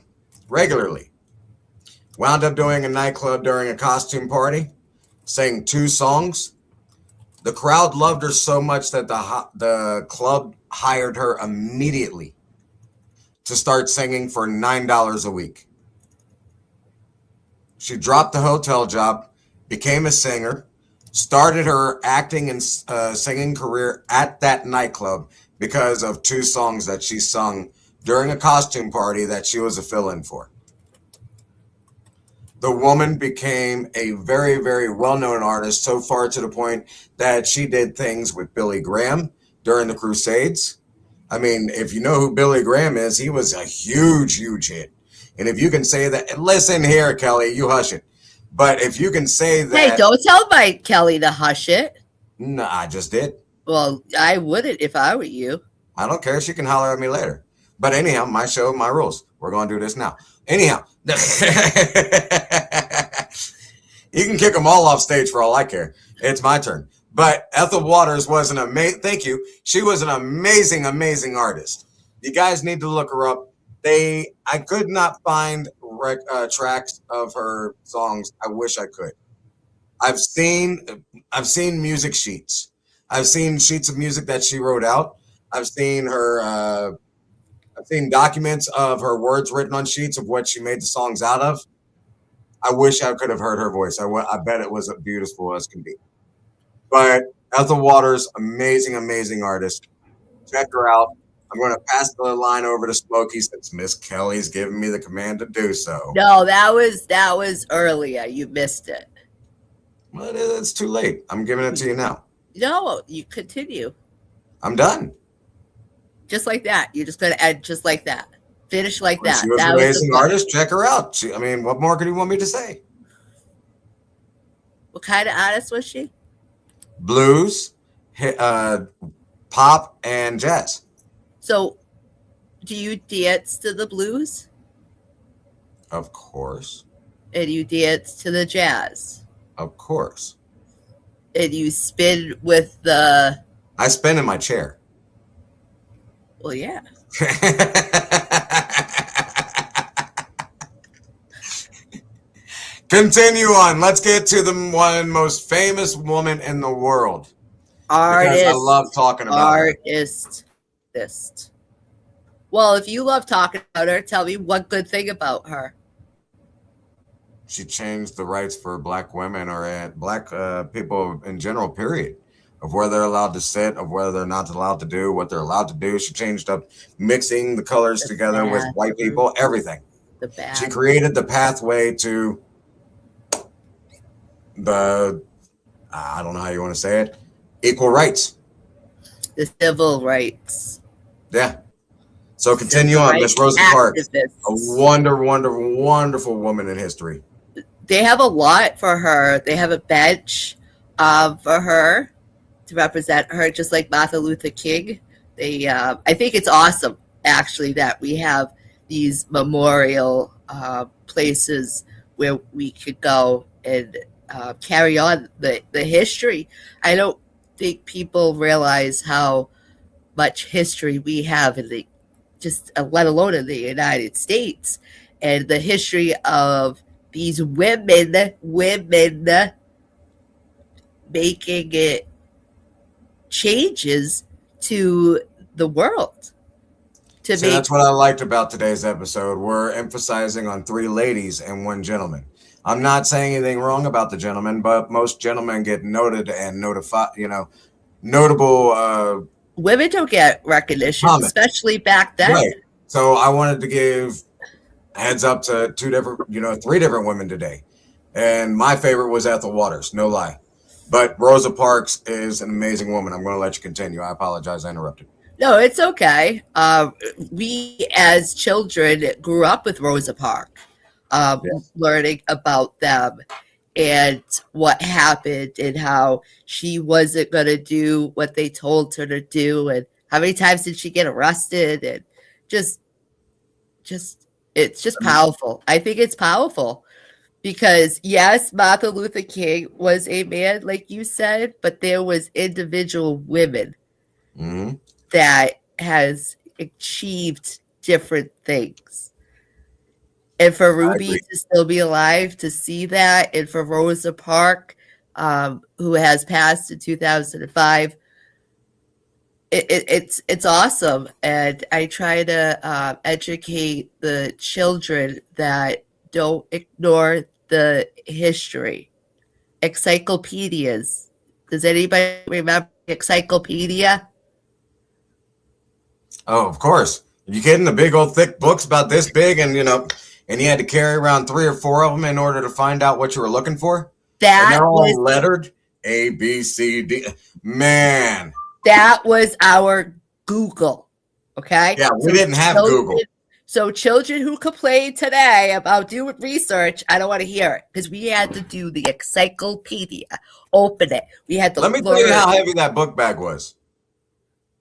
regularly. Wound up doing a nightclub during a costume party, sang 2 songs. The crowd loved her so much that the club hired her immediately to start singing for $9 a week. She dropped the hotel job, became a singer, started her acting and singing career at that nightclub because of 2 songs that she sung during a costume party that she was a fill-in for. The woman became a very, very well-known artist, so far to the point that she did things with Billy Graham during the Crusades. I mean, if you know who Billy Graham is, he was a huge, huge hit. And if you can say that, listen here, Kelly, you hush it. But if you can say that... Hey, don't tell my Kelly to hush it. No, I just did. Well, I wouldn't if I were you. I don't care. She can holler at me later. But anyhow, my show, my rules. We're going to do this now. Anyhow. You can kick them all off stage for all I care. It's my turn. But Ethel Waters was an amazing, thank you. She was an amazing, amazing artist. You guys need to look her up. I could not find tracks of her songs. I wish I could. I've seen music sheets. I've seen sheets of music that she wrote out. I've seen documents of her words written on sheets of what she made the songs out of. I wish I could have heard her voice. I bet it was as beautiful as can be. But Ethel Waters, amazing, amazing artist. Check her out. I'm going to pass the line over to Smokey since Miss Kelly's giving me the command to do so. No, that was earlier. You missed it. Well, it's too late. I'm giving it to you now. No, you continue. I'm done. Just like that. You're just going to end just like that. Finish like that. She was an amazing artist. Check her out. What more could you want me to say? What kind of artist was she? Blues, pop, and jazz. So, do you dance to the blues? Of course. And you dance to the jazz? Of course. And you spin with the... I spin in my chair. Well, yeah. Continue on. Let's get to the one most famous woman in the world. Artist. Because I love talking about her. Artist. Well, if you love talking about her, tell me one good thing about her. She changed the rights for black women or black people in general, period. Of where they're allowed to sit, of whether they're not allowed to do, what they're allowed to do. She changed up mixing the colors together with white people, everything. She created the pathway to the, I don't know how you want to say it, equal rights. The civil rights. Yeah. So continue on, Miss Rosa Parks. A wonderful woman in history. They have a lot for her. They have a bench for her to represent her, just like Martin Luther King. I think it's awesome, actually, that we have these memorial places where we could go and carry on the history. I don't think people realize how much history we have in the let alone in the United States, and the history of these women making it changes to the world. That's what I liked about today's episode. We're emphasizing on 3 ladies and 1 gentleman. I'm not saying anything wrong about the gentleman, but most gentlemen get noted and notable. Women don't get recognition, especially back then. Right. So I wanted to give heads up to 3 different women today. And my favorite was Ethel Waters, no lie. But Rosa Parks is an amazing woman. I'm going to let you continue. I apologize, I interrupted. No, it's okay. We as children grew up with Rosa Parks, learning about them and what happened and how she wasn't going to do what they told her to do, and how many times did she get arrested, and just it's just powerful. I think it's powerful because yes, Martin Luther King was a man, like you said, but there was individual women that has achieved different things. And for Ruby to still be alive to see that, and for Rosa Parks, who has passed in 2005, it's awesome. And I try to educate the children that don't ignore the history. Encyclopedias. Does anybody remember encyclopedia? Oh, of course. Are you kidding? The big old thick books about this big, and you had to carry around 3 or 4 of them in order to find out what you were looking for? And they're all lettered. A, B, C, D. Man. That was our Google. Okay? Yeah, we didn't have Google. So children who complain today about doing research, I don't want to hear it, because we had to do the encyclopedia. Open it. We had to Let me tell you how heavy that book bag was.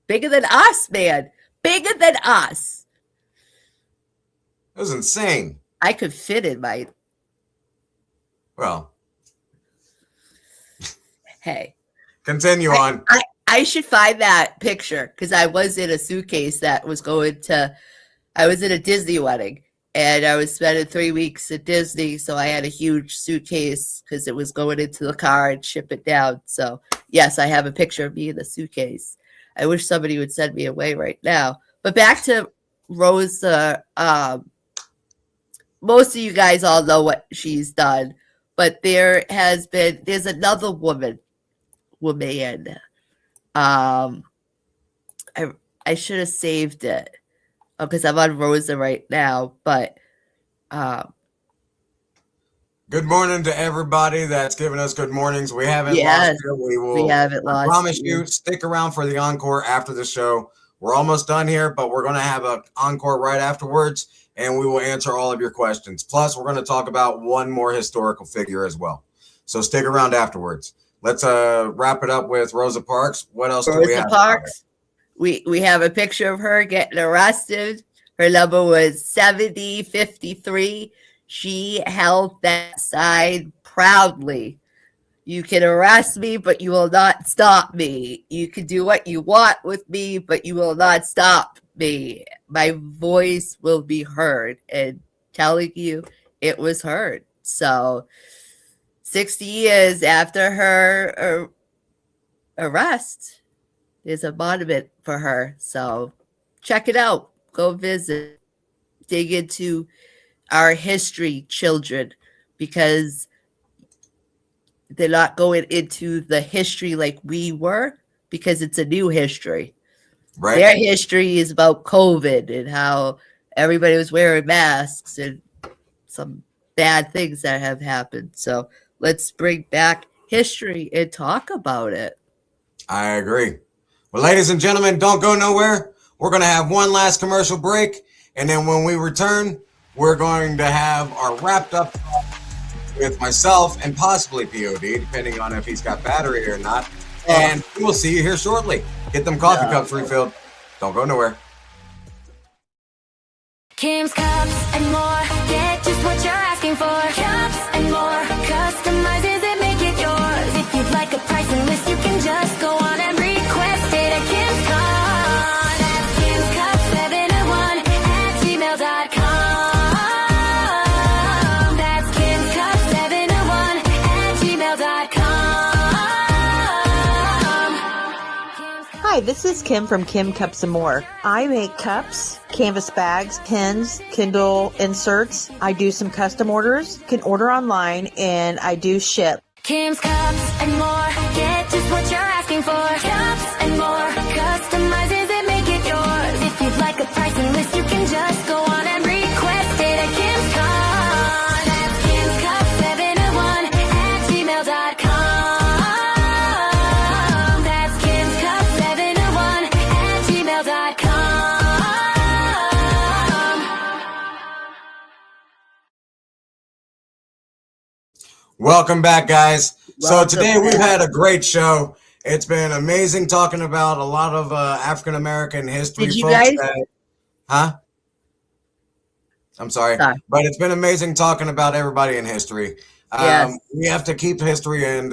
Bigger than us, man. Bigger than us. It was insane. I could fit in my... Well. Hey. Continue on. I should find that picture, because I was in a suitcase that was going to... I was in a Disney wedding, and I was spending 3 weeks at Disney, so I had a huge suitcase because it was going into the car and ship it down. So, yes, I have a picture of me in the suitcase. I wish somebody would send me away right now. But back to Rosa, most of you guys all know what she's done, but there's another woman. I should have saved it because I'm on Rosa right now, but good morning to everybody that's giving us good mornings. We haven't lost you. We haven't lost. I promise you, stick around for the encore after the show. We're almost done here, but we're going to have an encore right afterwards, and we will answer all of your questions. Plus, we're going to talk about one more historical figure as well. So stick around afterwards. Let's wrap it up with Rosa Parks. What else do we have? Rosa Parks. We have a picture of her getting arrested. Her number was 7053. She held that sign proudly. You can arrest me, but you will not stop me. You can do what you want with me, but you will not stop me. My voice will be heard, and telling you it was heard. So 60 years after her arrest, there's a monument for her. So check it out. Go visit. Dig into our history, children, because they're not going into the history like we were, because it's a new history. Right. Their history is about COVID and how everybody was wearing masks and some bad things that have happened. So let's bring back history and talk about it. I agree. Well, ladies and gentlemen, don't go nowhere. We're going to have one last commercial break. And then when we return, we're going to have our wrapped up with myself and possibly POD, depending on if he's got battery or not. And we'll see you here shortly. Get them coffee cups refilled. Don't go nowhere. Kim's Cups and more. Get just what you're asking for. Cups and more. Customizes it, make it yours. If you'd like a pricing list, you can just go on and request it at Kim's Cups. That's Kim's Cups 701 at gmail.com. That's Kim's Cups 701 at gmail.com. Hi, this is Kim from Kim Cups and More. I make cups, canvas bags, pens, Kindle inserts. I do some custom orders, can order online, and I do ship. Kim's Cups and more. Get just what you're asking for. Cups and more. Customizes it, make it yours. If you'd like a pricing list, you can just go on and request it at Kim's Cups. That's Kim's Cups 701 at gmail.com. That's Kim's Cups 701 at gmail.com. Welcome back, guys. Welcome So today we've back. had a great show. It's been amazing talking about a lot of African American history. Did you folks guys- Huh? I'm sorry. But it's been amazing talking about everybody in history. Yes. We have to keep history and,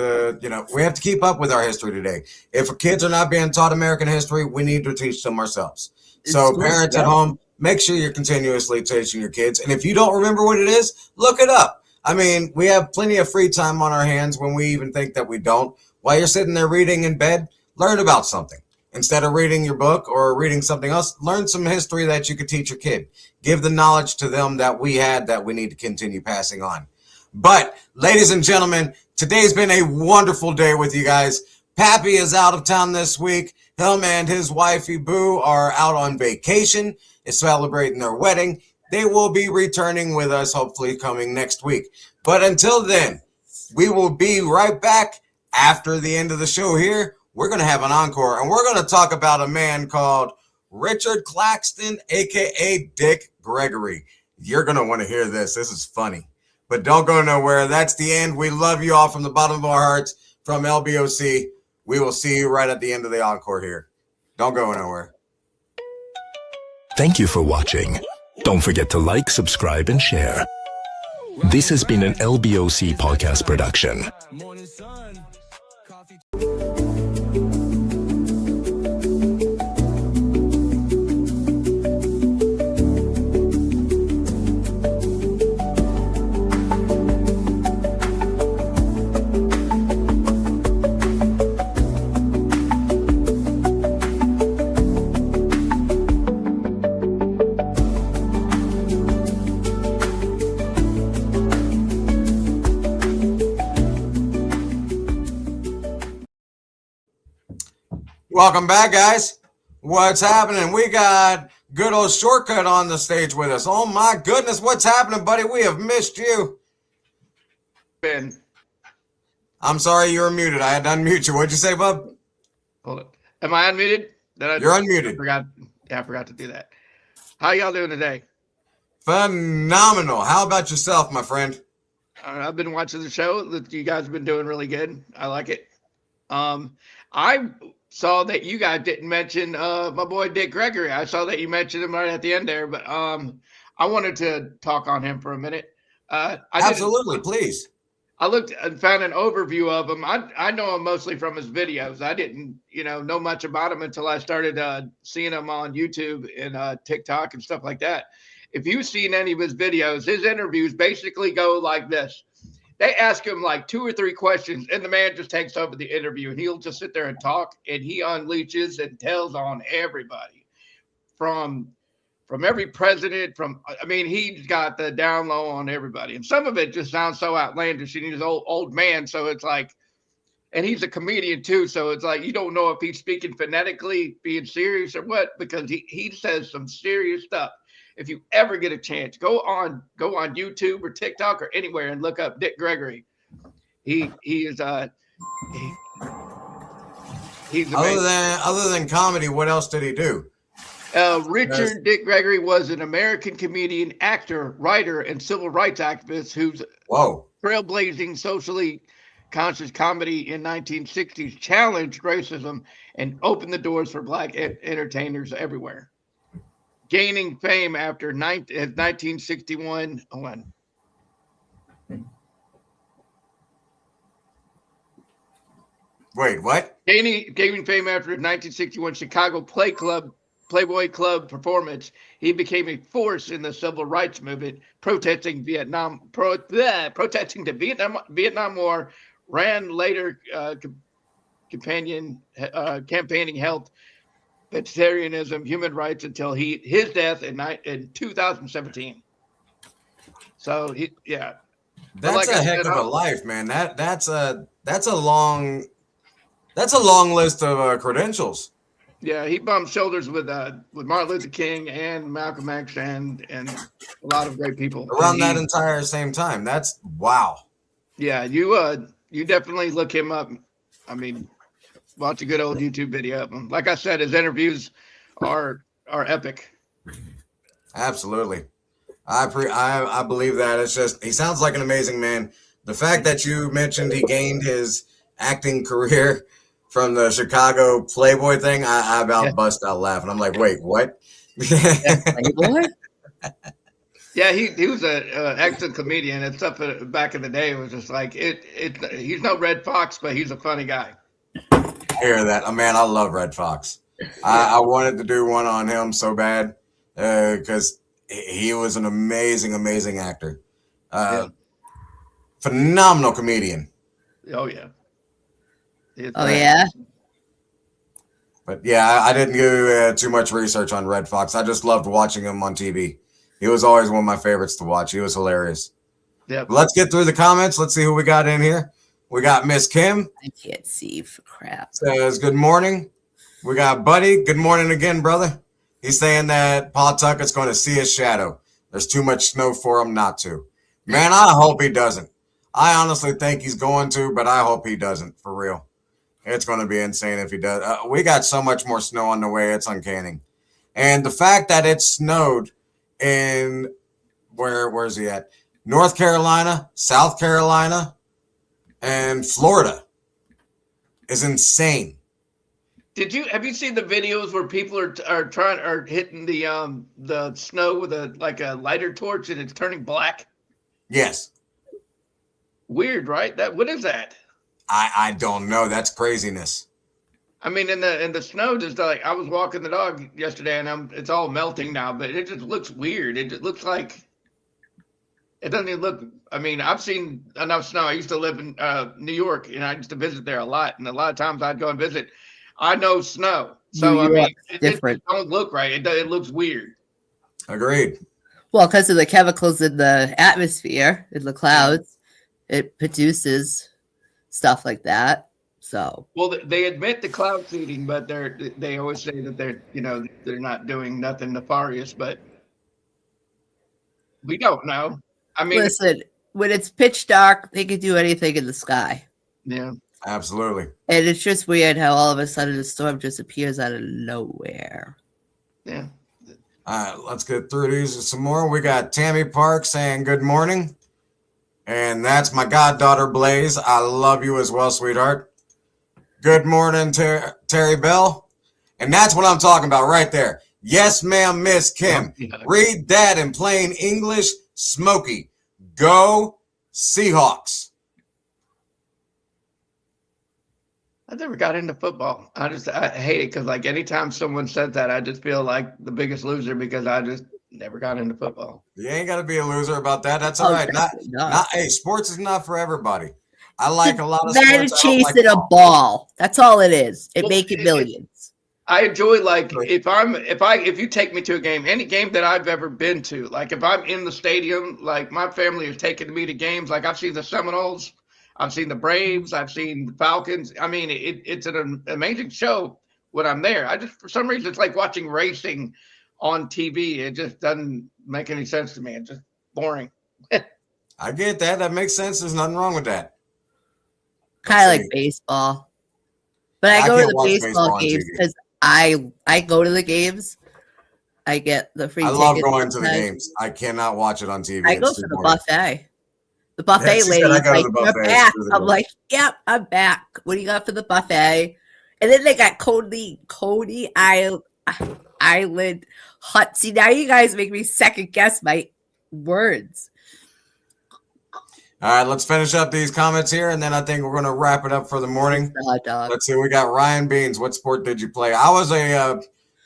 we have to keep up with our history today. If kids are not being taught American history, we need to teach them ourselves. So It's- parents at yeah. home, make sure you're continuously teaching your kids. And if you don't remember what it is, look it up. I mean, we have plenty of free time on our hands when we even think that we don't. While you're sitting there reading in bed, learn about something. Instead of reading your book or reading something else, learn some history that you could teach your kid. Give the knowledge to them that we had that we need to continue passing on. But, ladies and gentlemen, today's been a wonderful day with you guys. Pappy is out of town this week. Him and his wifey Boo are out on vacation, is celebrating their wedding. They will be returning with us, hopefully coming next week. But until then, we will be right back after the end of the show here. We're going to have an encore, and we're going to talk about a man called Richard Claxton, a.k.a. Dick Gregory. You're going to want to hear this. This is funny. But don't go nowhere. That's the end. We love you all from the bottom of our hearts from LBOC. We will see you right at the end of the encore here. Don't go nowhere. Thank you for watching. Don't forget to like, subscribe, and share. This has been an LBOC podcast production. Welcome back, guys. What's happening? We got good old Shortcut on the stage with us. Oh my goodness, what's happening, buddy? We have missed you. Ben. I'm sorry, you're muted. I had to unmute you. What'd you say, bub? Hold it. Am I unmuted? You're unmuted. I forgot to do that. How y'all doing today? Phenomenal. How about yourself, my friend? I've been watching the show. That you guys have been doing really good. I like it. I saw that you guys didn't mention my boy Dick Gregory. I saw that you mentioned him right at the end there, but I wanted to talk on him for a minute. Absolutely, please. I looked and found an overview of him. I know him mostly from his videos. I didn't, know much about him until I started seeing him on YouTube and TikTok and stuff like that. If you've seen any of his videos, his interviews basically go like this. They ask him like 2 or 3 questions, and the man just takes over the interview, and he'll just sit there and talk, and he unleashes and tells on everybody from every president. He's got the down low on everybody, and some of it just sounds so outlandish. And he's an old man, so it's like, and he's a comedian too, so it's like you don't know if he's speaking phonetically, being serious or what, because he says some serious stuff. If you ever get a chance, go on YouTube or TikTok or anywhere and look up Dick Gregory. He's amazing. Other than comedy, what else did he do? Richard Dick Gregory was an American comedian, actor, writer, and civil rights activist whose trailblazing socially conscious comedy in 1960s challenged racism and opened the doors for Black entertainers everywhere. gaining fame after 1961. Hold on. Wait, what? Gaining fame after his 1961 Chicago Playboy Club performance, he became a force in the civil rights movement, protesting the Vietnam War. Ran later campaigning health, vegetarianism, human rights until his death in 2017. So that's a heck of a life, man. That's a long list of credentials. Yeah, he bumped shoulders with Martin Luther King and Malcolm X and a lot of great people around that entire same time. That's wow. Yeah, you definitely look him up. I mean, watch a good old YouTube video of him. Like I said, his interviews are epic. Absolutely. I believe that. It's just he sounds like an amazing man. The fact that you mentioned he gained his acting career from the Chicago Playboy thing, I about bust out laughing. I'm like, wait, what? Playboy? Yeah, he was an excellent comedian. And stuff back in the day, it was just like he's no Red Fox, but he's a funny guy. I hear that. Man, I love Red Fox. I wanted to do one on him so bad because he was an amazing actor. Phenomenal comedian. Oh, yeah. Yeah? But yeah, I didn't do too much research on Red Fox. I just loved watching him on TV. He was always one of my favorites to watch. He was hilarious. Yep. Let's get through the comments. Let's see who we got in here. We got Miss Kim. I can't see for crap. Says, good morning. We got Buddy. Good morning again, brother. He's saying that Paul Tuckett's going to see his shadow. There's too much snow for him not to. Man, I hope he doesn't. I honestly think he's going to, but I hope he doesn't, for real. It's going to be insane if he does. We got so much more snow on the way. It's uncanny. And the fact that it snowed in, where's he at? North Carolina, South Carolina, and Florida is insane. Have you seen the videos where people are hitting the snow with a lighter torch and it's turning black? Yes. Weird, right? What is that? I don't know. That's craziness. I mean, in the snow, just like I was walking the dog yesterday, and it's all melting now, but it just looks weird. It just looks like it doesn't even look. I mean, I've seen enough snow. I used to live in New York, and I used to visit there a lot, and a lot of times I'd go and visit. I know snow, so I mean, it don't look right. It looks weird. Agreed. Well, because of the chemicals in the atmosphere, in the clouds, it produces stuff like that. So well, they admit the cloud seeding, but they always say that they're not doing nothing nefarious. But we don't know. I mean, listen, when it's pitch dark, they can do anything in the sky. Yeah, absolutely. And it's just weird how all of a sudden the storm just appears out of nowhere. Yeah. All right, let's get through these some more. We got Tammy Park saying good morning. And that's my goddaughter, Blaze. I love you as well, sweetheart. Good morning, Terry Bell. And that's what I'm talking about right there. Yes, ma'am, Miss Kim. Read that in plain English. Smokey. Go Seahawks. I never got into football. I hate it because like anytime someone says that, I just feel like the biggest loser because I just never got into football. You ain't got to be a loser about that. That's all right. Hey, sports is not for everybody. I like a lot of sports. Chasing a ball. That's all it is. Making millions. I enjoy if you take me to a game, any game that I've ever been to, like if I'm in the stadium, like my family has taken me to games. Like I've seen the Seminoles, I've seen the Braves, I've seen the Falcons. I mean, it's an amazing show when I'm there. For some reason, it's like watching racing on TV. It just doesn't make any sense to me. It's just boring. I get that. That makes sense. There's nothing wrong with that. Kind of like baseball. But I go to the baseball games because I go to the games. I get the free tickets. I love going to the games. I cannot watch it on TV. I go to the buffet. The buffet lady is like, you're back. I'm like, yep, I'm back. What do you got for the buffet? And then they got Coney Island Hut. See, now you guys make me second guess my words. All right, let's finish up these comments here, and then I think we're going to wrap it up for the morning. Hot dog. Let's see. We got Ryan Beans. What sport did you play? I was a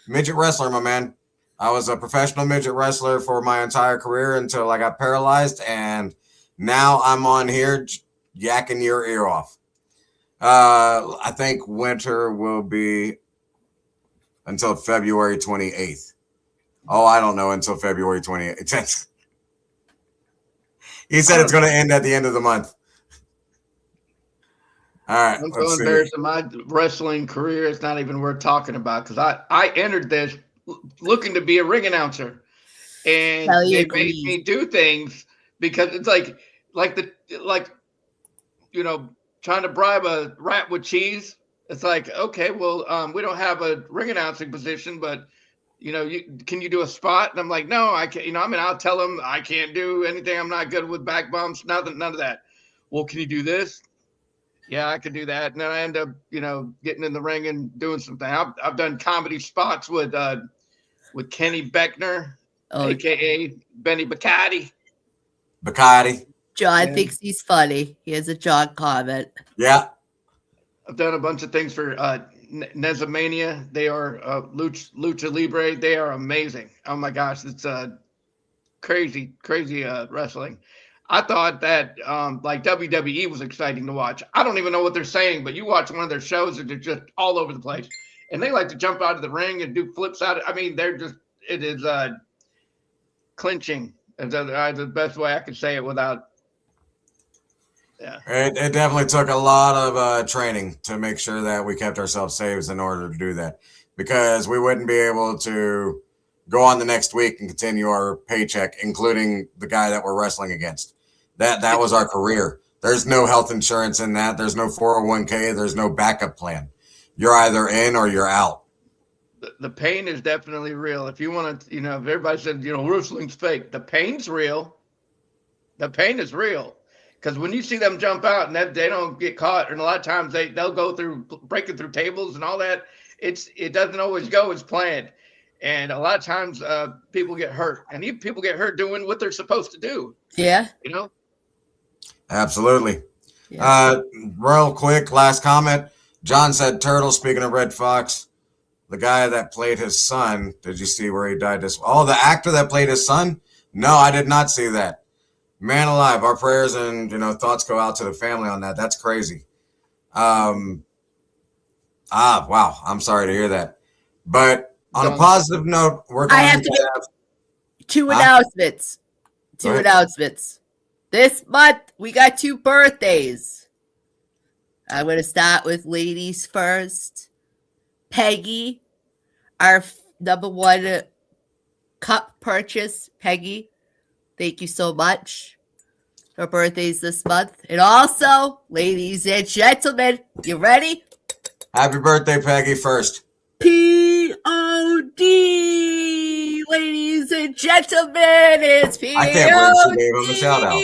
midget wrestler, my man. I was a professional midget wrestler for my entire career until I got paralyzed, and now I'm on here yakking your ear off. I think winter will be until February 28th. Oh, I don't know, until February 28th. He said it's going to end at the end of the month. All right. I'm so embarrassed in my wrestling career. It's not even worth talking about because I entered this looking to be a ring announcer, and they made me do things because it's like trying to bribe a rat with cheese. It's like, okay, well, we don't have a ring announcing position, but can you do a spot? And I'm like, no, I can't. I'll tell them I can't do anything. I'm not good with back bumps. None of that. Well, can you do this? Yeah, I could do that. And then I end up, getting in the ring and doing something. I've done comedy spots with Kenny Beckner, aka Benny Bacardi. John thinks he's funny. Here's a John comment. Yeah. I've done a bunch of things for Nezamania. They are Lucha Libre. They are amazing. Oh my gosh, it's crazy wrestling. I thought that like WWE was exciting to watch. I don't even know what they're saying, but you watch one of their shows and they're just all over the place. And they like to jump out of the ring and do flips out. I mean, it is clinching. Is the best way I could say it without. Yeah. It definitely took a lot of training to make sure that we kept ourselves safe in order to do that, because we wouldn't be able to go on the next week and continue our paycheck, including the guy that we're wrestling against. That was our career. There's no health insurance in that. There's no 401k. There's no backup plan. You're either in or you're out. The pain is definitely real. If you want to, if everybody said, wrestling's fake, the pain's real. The pain is real. Because when you see them jump out and they don't get caught, and a lot of times they'll go through breaking through tables and all that, it doesn't always go as planned. And a lot of times people get hurt. And even people get hurt doing what they're supposed to do. Yeah. Absolutely. Yeah. Real quick, last comment. John said Turtle, speaking of Red Fox, the guy that played his son, did you see where he died? The actor that played his son? No, I did not see that. Man alive, our prayers and thoughts go out to the family on that. That's crazy. Wow, I'm sorry to hear that. But on a positive note, we're going to have two announcements. Two announcements. This month we got 2 birthdays. I'm going to start with ladies first. Peggy, our number 1 cup purchase. Peggy, thank you so much. Her birthday's this month. And also, ladies and gentlemen, you ready? Happy birthday, Peggy, first. P.O.D. Ladies and gentlemen, it's P.O.D.'s I can't believe she gave him a shout out.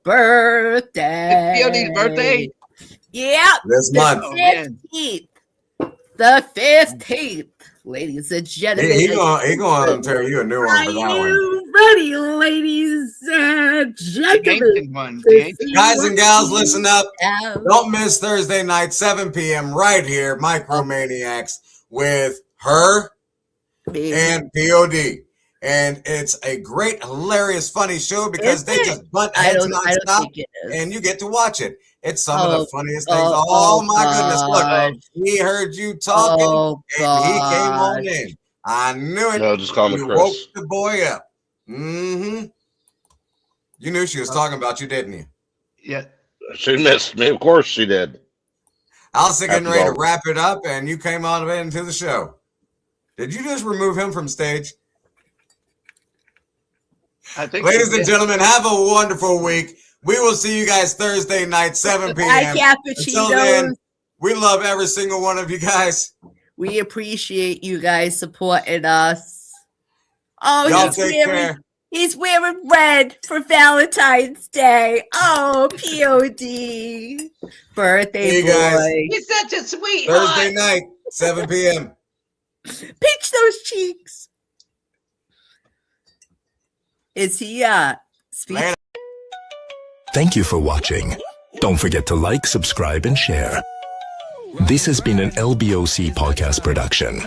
Birthday. It's P.O.D.'s birthday? Yeah. This month. The 15th. Ladies and gentlemen. He going to tell you a new one for that one. Are you ready, ladies and gentlemen? Guys and gals, listen up. Don't miss Thursday night, 7 p.m. right here, Micromaniacs, with her and POD. And it's a great, hilarious, funny show because they just butt heads nonstop, and you get to watch it. It's some of the funniest things. Oh my goodness. Look, he heard you talking and he came on in. I knew it. No, just call me you Chris. Woke the boy up. Mm-hmm. You knew she was talking about you, didn't you? Yeah. She missed me. Of course she did. I was getting ready to wrap it up and you came on into the show. Did you just remove him from stage? I think Ladies and gentlemen, have a wonderful week. We will see you guys Thursday night, 7 p.m. Until then, we love every single one of you guys. We appreciate you guys supporting us. Oh, y'all take care. He's wearing red for Valentine's Day. Oh, POD. Birthday boy. Guys. He's such a sweet Thursday night, 7 p.m. Pinch those cheeks. Is he speaking? Thank you for watching. Don't forget to like, subscribe, and share. This has been an LBOC podcast production.